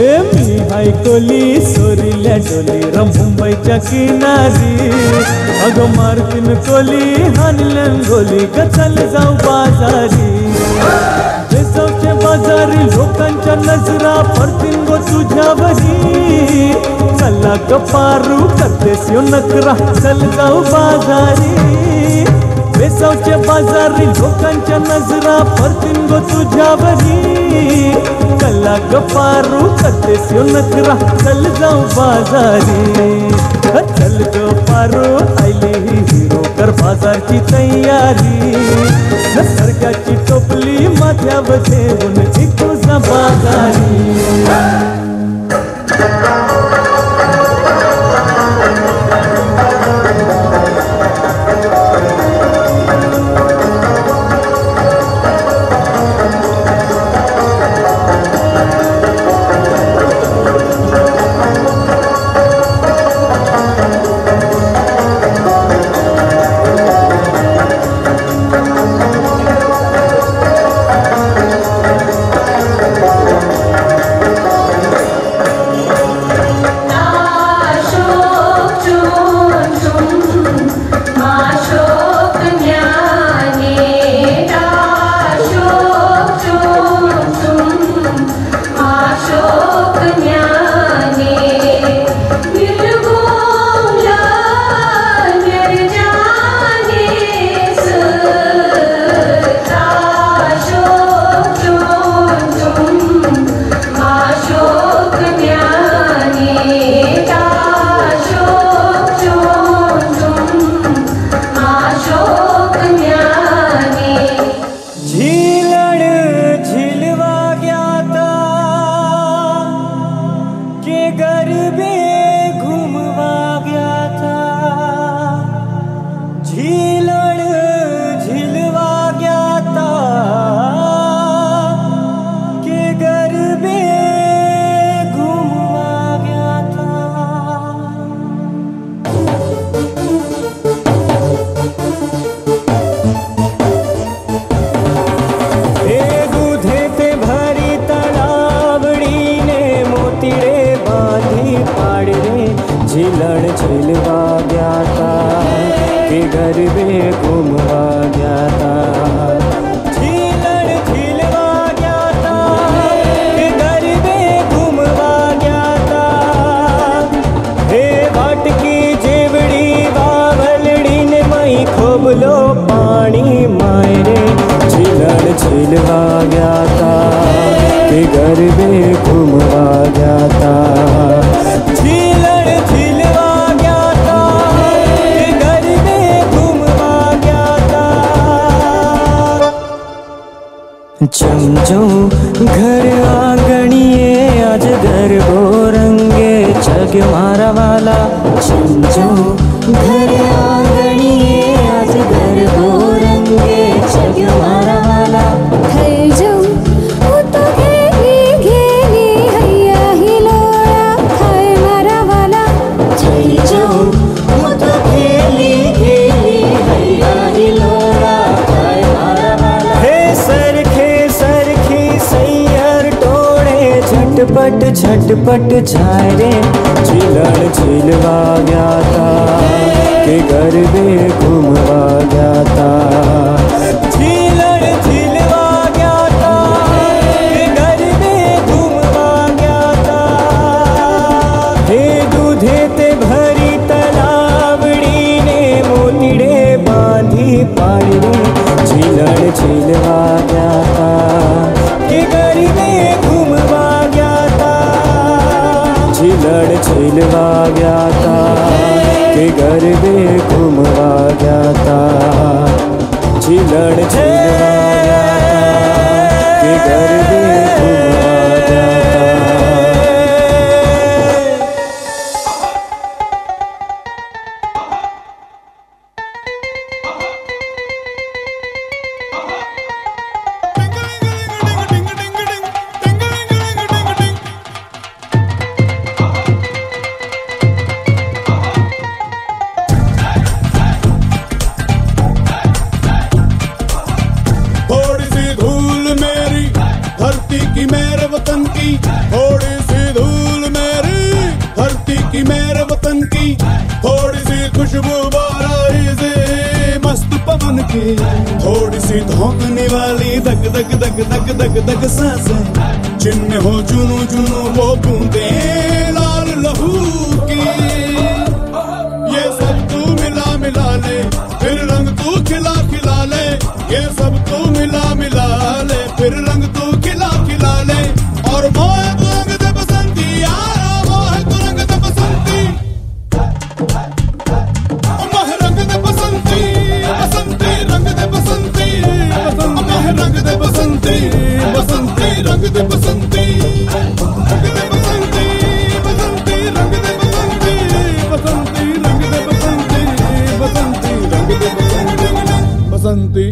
हाय कोली सोरील्या डोली रम मुंबईच्या किनारी अगं मारतीन कोली हानलं गोली ग चल जाऊ बाजारी बेसावचे बाजारी लोकांच्या नजरा पडतील गो तुझ्यावरी चला ग पारू करतेस यो नकरा चल जाऊ बाजारी बेसावचे बाजारी लोकांच्या नजरा पडतील गो तुझ्यावरी चला ग पारू करतेस यो नकरा चल जाऊ बाजारी चल ग पारू आयली ही हिरो कर बाजारची तयारी सरकारची टोपली माथ्यावर ठेवून इकूजा बाजारी चमचो घर आंगणिए आज गरबो रंगे जग मारा वाला चमचो घर आंगणिए आज गरबो रंगे जग मारा वाला थई जाऊ तो गेली गेली हैया हिलोळा थाय मारा वाला थई जाऊ तो गेली गेली हैया हिलोळा थाय मारा वाला हे सरखे सरखी सैयर टोळे झटपट झटपट जाय रे झिलण झिलवा गया के गरबे घूमवा गया झिलण झिलवा गया के गरबे घूमवा गया हे दूधे ते भरी तलावड़ी ने मोतीड़े बांधी पाड़ी झिलण झिलवा गया के गरबे घूमवा गया झिलण झिलवा गया के गरबे घूमवा गया झिलण झिलवा गया के गरबे घूमवा गया थोड़ी सी धूल मेरी धरती की मेरे वतन की थोड़ी सी धक धक धक धक सांसें, जिनमें हो जुनू जुनू वो बूंदे लाल लहू की। ये सब तू मिला मिला ले, फिर रंग तू खिला खिला ले। ये सब तू मिला मिला ले, फिर रंग तू खिला खिला ले। और मोह तू रंग दे बसंती यारा, मोह तू रंग दे बसंती, मोह रंग दे बसंती, बसंती रंग दे बसंती, मोह रंग दे बसंती, बसंती रंग दे बसंती, रंग दे बसंती, बसंती रंग दे बसंती, बसंती रंग दे बसंती, बसंती रंग दे बसंती, बसंती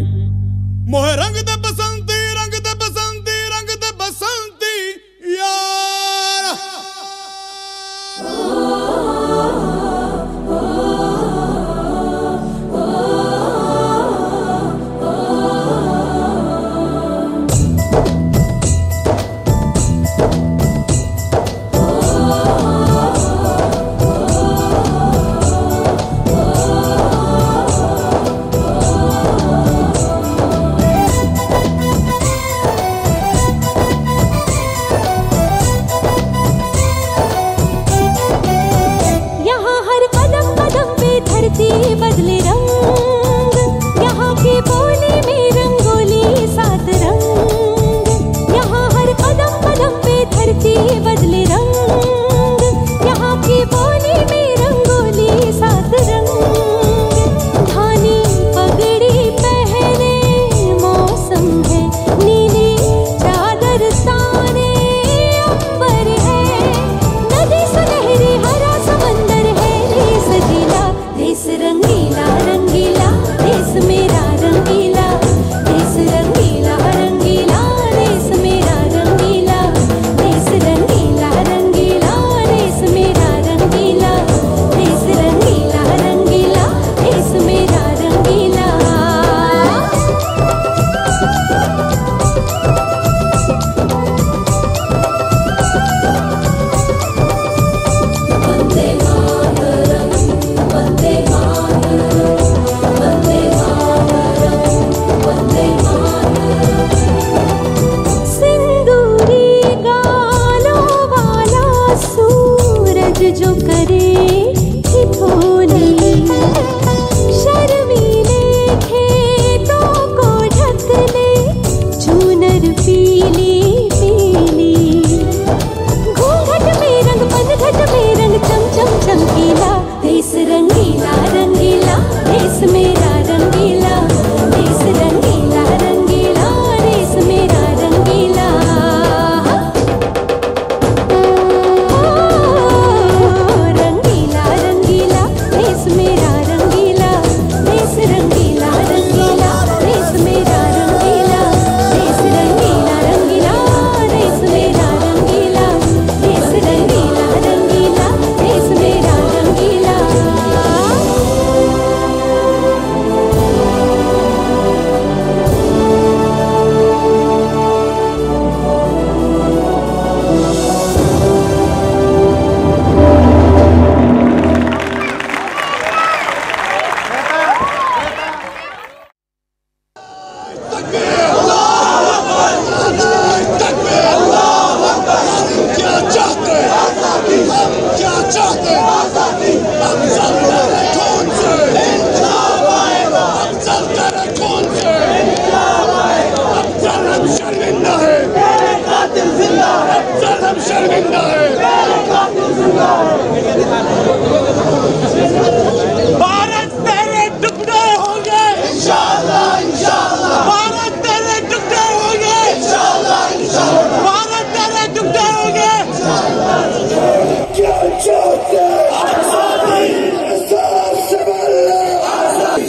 मोह रंग दे बसंती, रंग दे बसंती, रंग दे बसंती यार। बदले रंग, यहाँ की बोली में रंगोली सात रंग। यहाँ हर कदम कदम पे धरती बदले रंग, यहाँ की बोली में रंगोली सात रंग। धानी पगड़ी पहने मौसम है, नीली चादर ताने अंबर है। नदी सुनहरी हरा समंदर है, देश जिला देश रंगीला रंगीला, देश मेरा रंगीला, देश रंगीला रंगीला, देश मेरा रंगीला, देश रंगीला रंगीला, देश मेरा रंगीला, देश रंगीला रंगीला, देश मेरा रंगीला। वंदे मातरम, वंदे मातरम, वंदे मातरम, वंदे मातरम। सिंदूरी गालों वाला सूरज जो करे ठिठोली, शर्मीले खेतों को ढक ले चूनर पीली पीली। घूंघट में रंग पनघट में रंग चम चम चमकीला, देश रंगीला रंगीला, देश मेरा रंगीला, देश रंगीला रंगीला, देश मेरा रंगीला। रंगीला रंगीला, देश मेरा रंगीला, देश रंगीला रंगीला, देश मेरा रंगीला, देश रंगीला रंगीला, देश मेरा रंगीला, देश रंगीला रंगीला, देश मेरा रंगीला। क्या चाहते हैं हम, क्या चाहते हैं हम, चलते रहे खून से, हम चलते रहे खून से। अब चल हम शर्मिंदा है, अब चल हम शर्मिंदा है। भारत तेरे टुकड़े होंगे इंशाअल्लाह, इंशाअल्लाह। भारत तेरे टुकड़े होंगे इंशाअल्लाह, इंशाअल्लाह। भारत तेरे टुकड़े होंगे। क्या चाहते हैं आजादी, इंसाफ से बल्ला,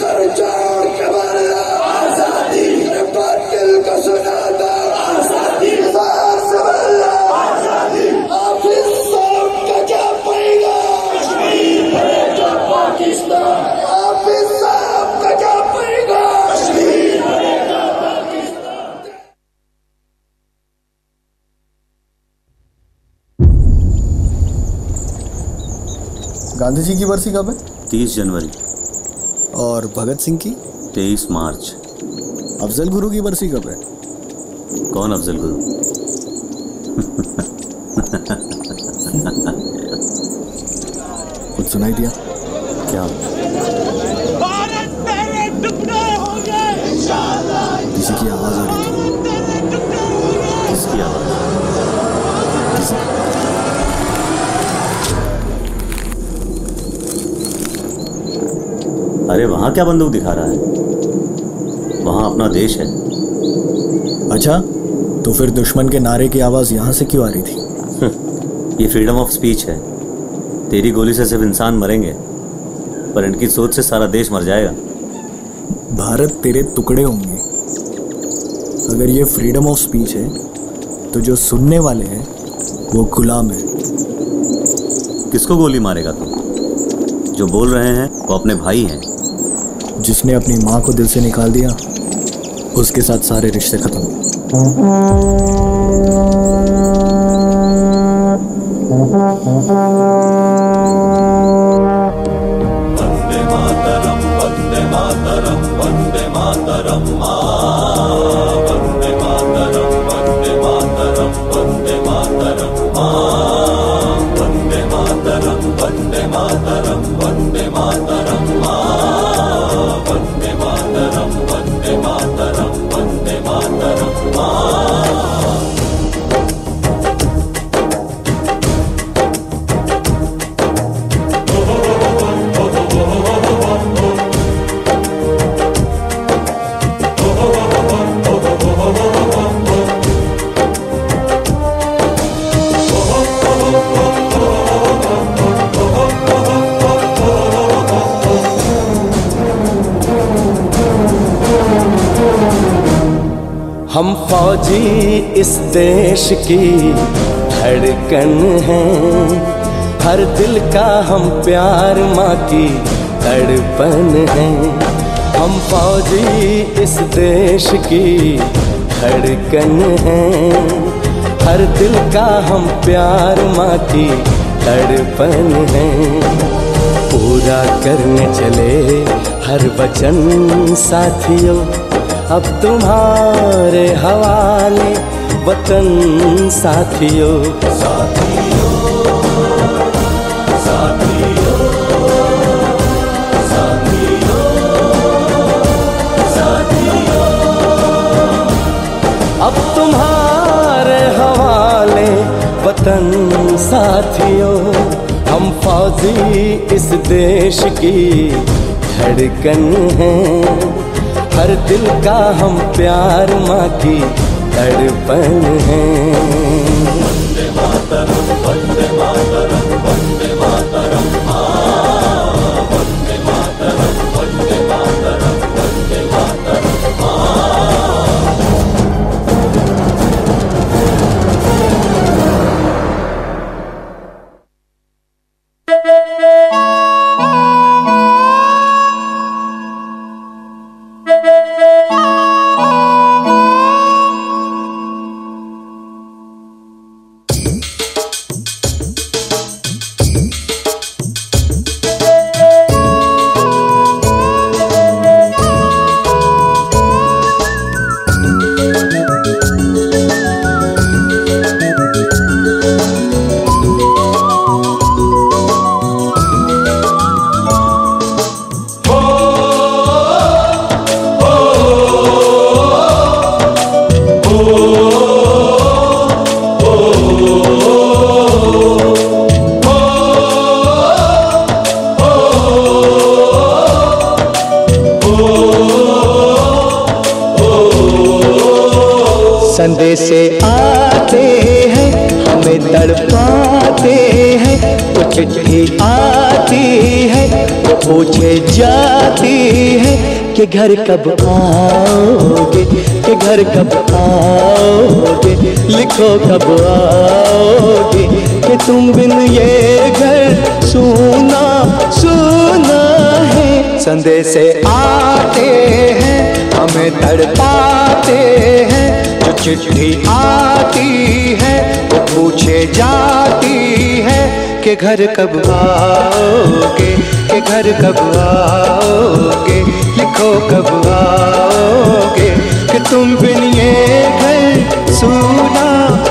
सरकार के बल्ला, आजादी ने बातिल को सुनाता, आजादी इंसाफ से बल्ला, आजादी। आप इस सब का क्या पाएगा, कश्मीर बनेगा पाकिस्तान। आप इस सब का क्या पाएगा, कश्मीर बनेगा पाकिस्तान। गांधी जी की बरसी कब है? 30 जनवरी। और भगत सिंह की? 23 मार्च। अफजल गुरु की बरसी कब है? कौन अफजल गुरु? कुछ सुनाई दिया क्या? किसी की आवाज आ रही थी। किसकी आवाज? किसी अरे वहां क्या बंदूक दिखा रहा है? वहां अपना देश है। अच्छा, तो फिर दुश्मन के नारे की आवाज यहां से क्यों आ रही थी? ये फ्रीडम ऑफ स्पीच है। तेरी गोली से सिर्फ इंसान मरेंगे, पर इनकी सोच से सारा देश मर जाएगा। भारत तेरे टुकड़े होंगे। अगर ये फ्रीडम ऑफ स्पीच है तो जो सुनने वाले हैं वो गुलाम है। किसको गोली मारेगा तू? जो बोल रहे हैं वो अपने भाई हैं। जिसने अपनी माँ को दिल से निकाल दिया उसके साथ सारे रिश्ते खत्म। वंदे मातरम वंदे मातरम वंदे मातरम वंदे मातरम वंदे मातरम वंदे मातरम वंदे मातरम वंदे मातरम वंदे मातरम वंदे मातरम वंदे मातरम वंदे मातरम। हम फौजी इस देश की धड़कन हैं, हर दिल का हम प्यार माँ की तड़पन हैं। हम फौजी इस देश की धड़कन हैं, हर दिल का हम प्यार माँ की तड़पन हैं। पूरा करने चले हर वचन साथियों, अब तुम्हारे हवाले वतन साथियों। साथियों साथियों साथियों साथियों, अब तुम्हारे हवाले वतन साथियों। हम फौजी इस देश की धड़कन हैं, हर दिल का हम प्यार माँ की तड़पन है। वंदे मातरम वंदे मातरम वंदे मातरम वंदे मातरम वंदे मातरम वंदे मातरम। संदेशे आते हैं हमें तड़पाते हैं, वो चिट्ठी आती है वो पूछे जाती है कि घर कब आओगे, कि घर कब आओगे, लिखो कब आओगे, कि तुम बिन ये घर सूना सूना है। संदेशे आते हैं हमें तड़पाते हैं, जो चिट्ठी आती है वो पूछे जाती है कि घर कब आओगे, कि घर कब आओगे, लिखो कब आओगे, कि तुम बिन ये घर सूना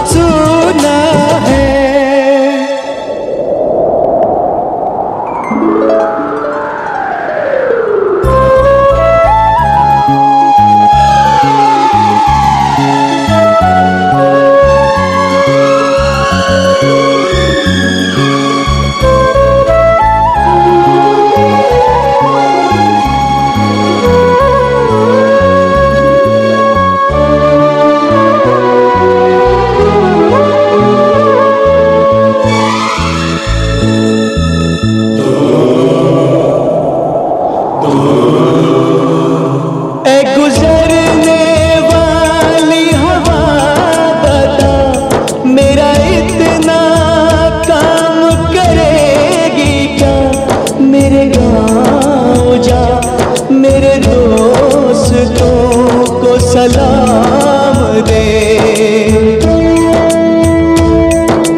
सूना है। सलाम दे।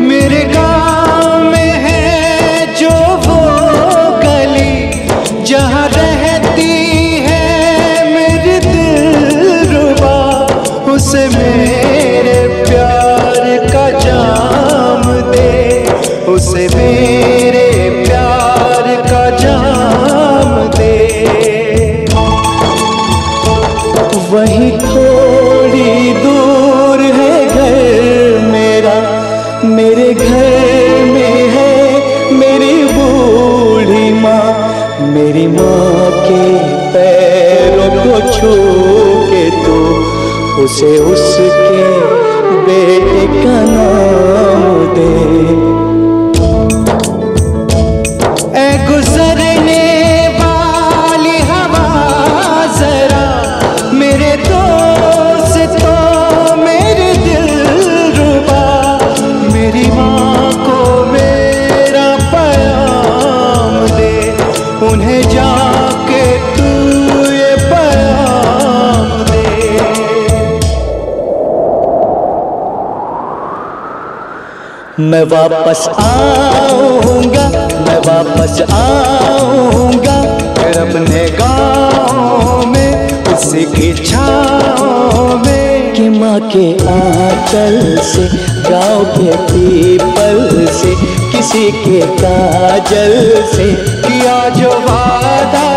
मेरे गाँव में है जो वो गली जहाँ रहती है मेरी दिलरुबा, उसे मेरे प्यार का जाम दे, उसे मेरे प्यार का जाम दे। वहीं थोड़ी दूर है घर मेरा, मेरे घर में है मेरी बूढ़ी माँ, मेरी माँ के पैरों को छू के तो उसे उसके बेटे का नाम दे। ऐ गुजरने वाली हवा जरा मेरे दोस्तों मेरे दिलरुबा, मेरी माँ को मेरा पैगाम दे, उन्हें जाके तू ये पैगाम दे। मैं वापस आऊँगा, मैं वापस आऊँगा फिर अपने गाँव में उसी की छाँव में, कि माँ के आंचल से गाँव के पीपल से किसी के काजल से किया जो वादा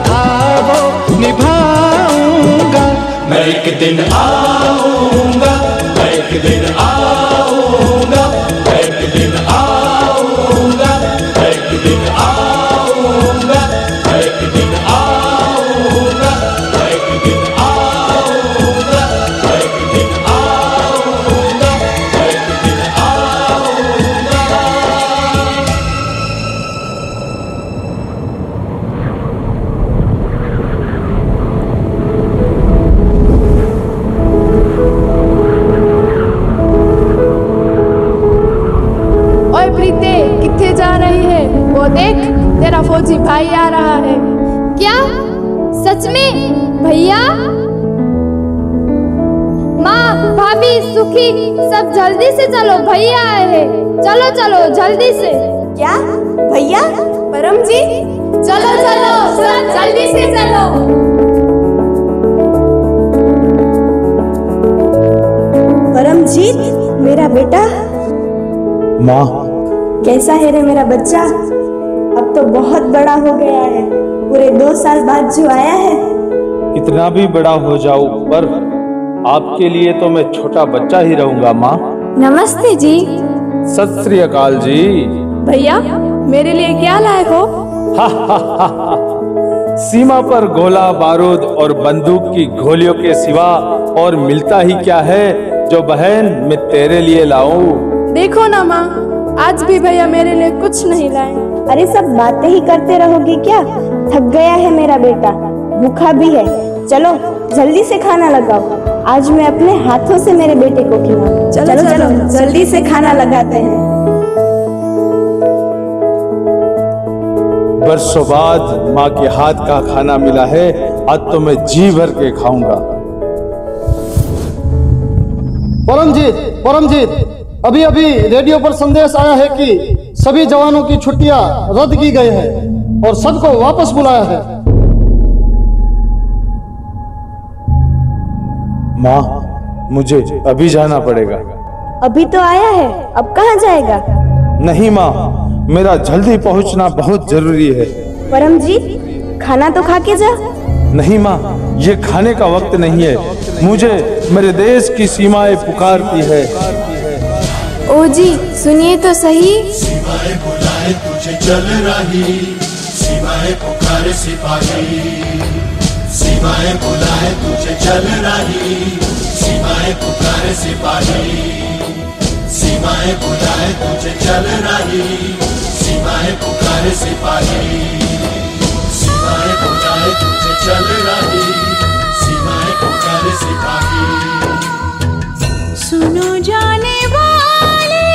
था वो निभाऊंगा। मैं एक दिन आऊंगा, मैं एक दिन आऊंगा, मैं एक दिन आऊंगा, मैं एक दिन आऊंगा, मैं एक दिन आऊंगा, मैं एक दिन आऊंगा, मैं एक दिन आऊंगा, मैं एक दिन आऊंगा। ओए प्रीते, किथे जा रही है? वो देख, तेरा फौजी भाई आ रहा है। क्या सच में? भैया, माँ, भाभी, सुखी, सब जल्दी से चलो, भैया आए हैं। चलो चलो जल्दी से। क्या भैया? परम जी, चलो चलो सब जल्दी से चलो। परमजीत, मेरा बेटा। माँ, कैसा है रे मेरा बच्चा? अब तो बहुत बड़ा हो गया है, पूरे 2 साल बाद जो आया है। कितना भी बड़ा हो जाऊं पर आपके लिए तो मैं छोटा बच्चा ही रहूंगा माँ। नमस्ते जी। सत श्री अकाल जी। भैया, मेरे लिए क्या लाए हो? सीमा पर गोला बारूद और बंदूक की गोलियों के सिवा और मिलता ही क्या है जो बहन मैं तेरे लिए लाऊं। देखो ना माँ, आज भी भैया मेरे लिए कुछ नहीं लाए। अरे सब बातें ही करते रहोगे क्या? थक गया है मेरा बेटा, भूखा भी है। चलो जल्दी से खाना लगाओ, आज मैं अपने हाथों से मेरे बेटे को खिलाऊं। चलो चलो जल्दी से खाना लगाते हैं। बरसों बाद माँ के हाथ का खाना मिला है, आज तो मैं जी भर के खाऊंगा। परमजीत, अभी अभी रेडियो पर संदेश आया है कि सभी जवानों की छुट्टियां रद्द की गई हैं और सबको वापस बुलाया है। माँ, मुझे अभी जाना पड़ेगा। अभी तो आया है, अब कहाँ जाएगा? नहीं माँ, मेरा जल्दी पहुँचना बहुत जरूरी है। परमजीत, खाना तो खा के जा। नहीं माँ, ये खाने का वक्त नहीं है। मुझे मेरे देश की सीमाएं पुकारती है। ओ जी, सुनिए तो सही। सीमाएं बुलाए तुझे चल रही, सीमाएं पुकारे सिपाही। सीमाएं बुलाए तुझे चल रही, सीमाएं पुकारे सिपाही। सीमाएं बुलाए तुझे चल रही, सीमाएं पुकारे सिपाही। सीमाएं बुलाए तुझे चल रही, सीमाएं पुकारे सिपाही। सुनो जाने वाले,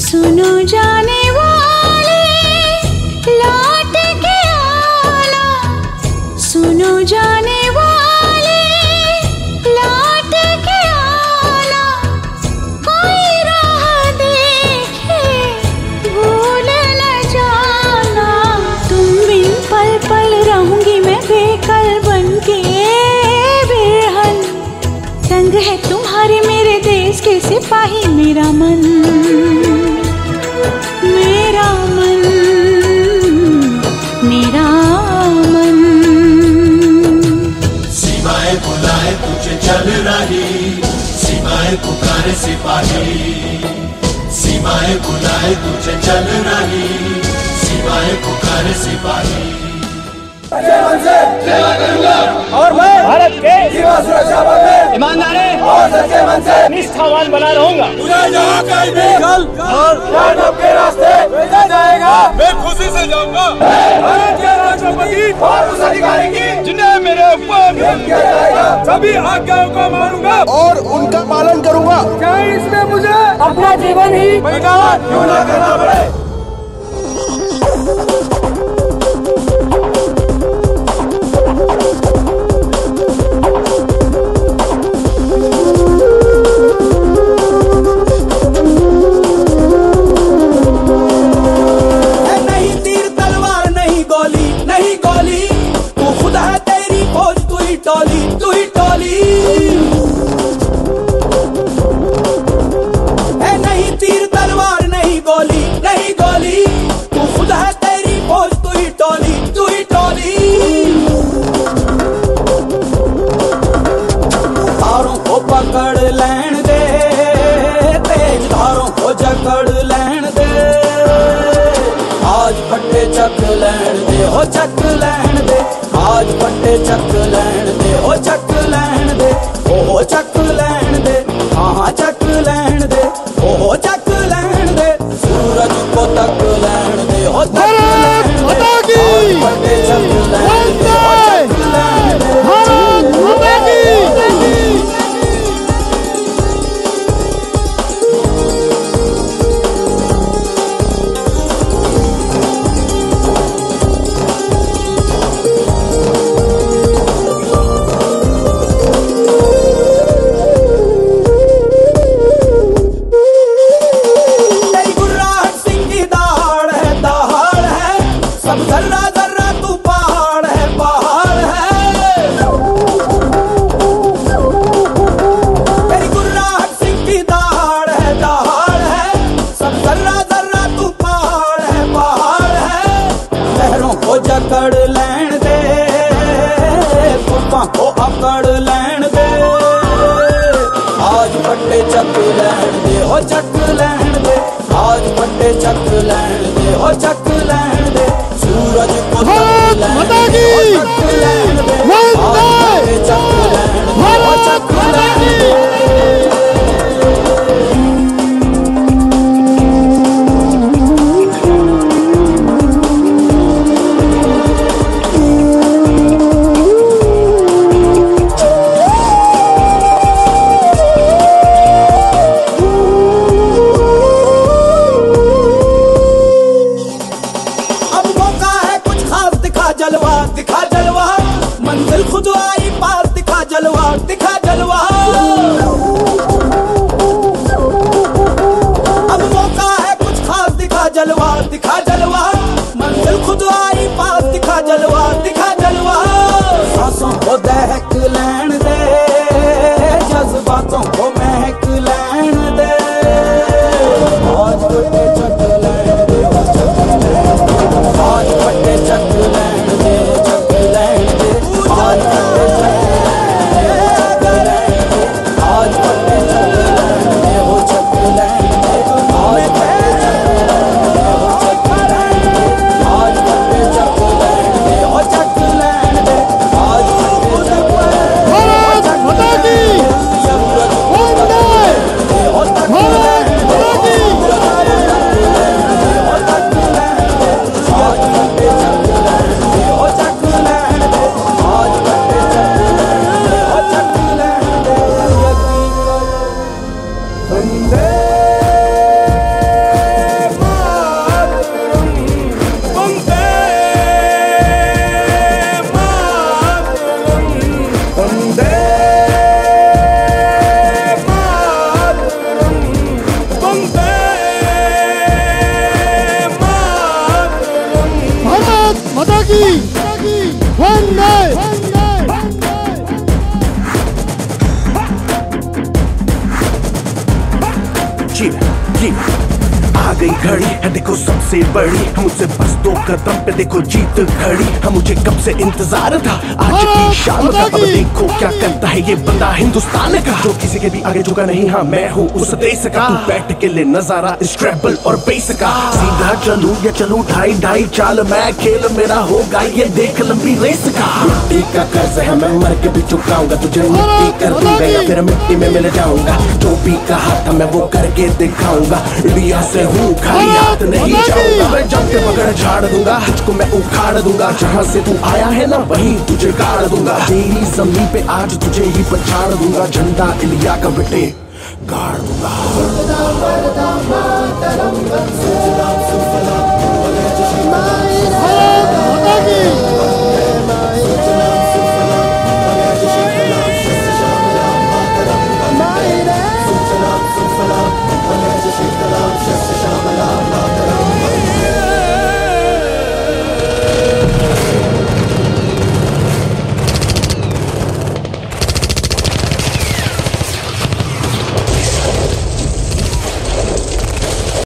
सुनो जाने वाले, लौट के आना। सुनो जाने वाले, लौट के आना। कोई राह देखे भूल न जाना। तुम बिन पल पल रहूंगी मैं बेकल बनके बेरहन। तंग है तुम्हारे मेरे देश के सिपाही मेरा मन, मेरा मन, मेरा मन। सीमाएं बुलाए तुझे चल रही, सीमाएं पुकारे सिपाही। सीमाएं बुलाए तुझे चल रही, सीमाएं पुकारे सिपाही। सेवा करूंगा और मैं भारत के सीमा सुरक्षा बल में ईमानदारी और सच्चे मन से निष्ठावान बना रहूंगा। मुझे जहाँ कहीं भी मानव के रास्ते भेजा जाएगा, मैं खुशी से जाऊंगा। भारत के राष्ट्रपति और उस अधिकारी की जिन्हें मेरे ऊपर किया जाएगा, सभी आज्ञाओं को मानूंगा और उनका पालन करूंगा, चाहे इसमें मुझे अपना जीवन ही बलिदान क्यों न करना पड़े। चक लैण दे हो चक लैण दे, आज फटे चक लैण दे हो चक लैण दे, ओ चक लैण दे, हाँ चक लैण दे, ओ चक लैण दे, सूरज को तक लैण दे हो तक लैण दे, आज फटे चक लैण दे हो चक लैण दे। चक लैण दे हो चक लैण दे, आज फटे चक लैण दे हो चक लैण दे, सूरज को तक लैण दे हो चक लैण दे, आज फटे चक लैण दे हो चक लैण दे। जलवा दिखा जलवा सांसों को दहक लैन दे जज्बातों को महक लैन दे आज पट्टे चक लैन दे आज पट्टे चक लैन दे चक लैन दे आज पट्टे चक लैन दे आज पट्टे चक लैन दे वो चक लैन दे आज पट्टे चक लैन दे आज पट्टे चक लैन दे वो चक लैन दे आज पट्टे चक लैन दे आ गई घड़ी है देखो सबसे बड़ी, मुझसे बस 2 कदम पे देखो जीत खड़ी। हम मुझे कब से इंतजार था आज की शाम का, अब देखो क्या करता है ये बंदा हिंदुस्तान का, जो किसी के भी आगे झुका नहीं। हाँ मैं हूँ उस देश का, तू बैठ के ले नजारा इस ट्रैवल और बेस का। सीधा चलूं या चलूं ढाई ढाई चाल, मैं खेल मेरा होगा ये देख लंबी रेस का। मिट्टी का कर्ज है मैं मर के भी चुकाऊंगा, तुझे मिट्टी कर दूंगा या फिर मिट्टी में मिल जाऊंगा। जो भी कहा था मैं वो करके दिखाऊंगा, इंडिया से हूँ खाली हाथ नहीं जाऊंगा। मैं जम के पकड़ झाड़ दूंगा, तुझको मैं उखाड़ दूंगा। जहाँ से तू आया है ना वहीं तुझे गाड़ दूंगा। तेरी जमीन पे आज तुझे ही पछाड़ दूंगा, झंडा इंडिया का बेटे गाड़ दूंगा।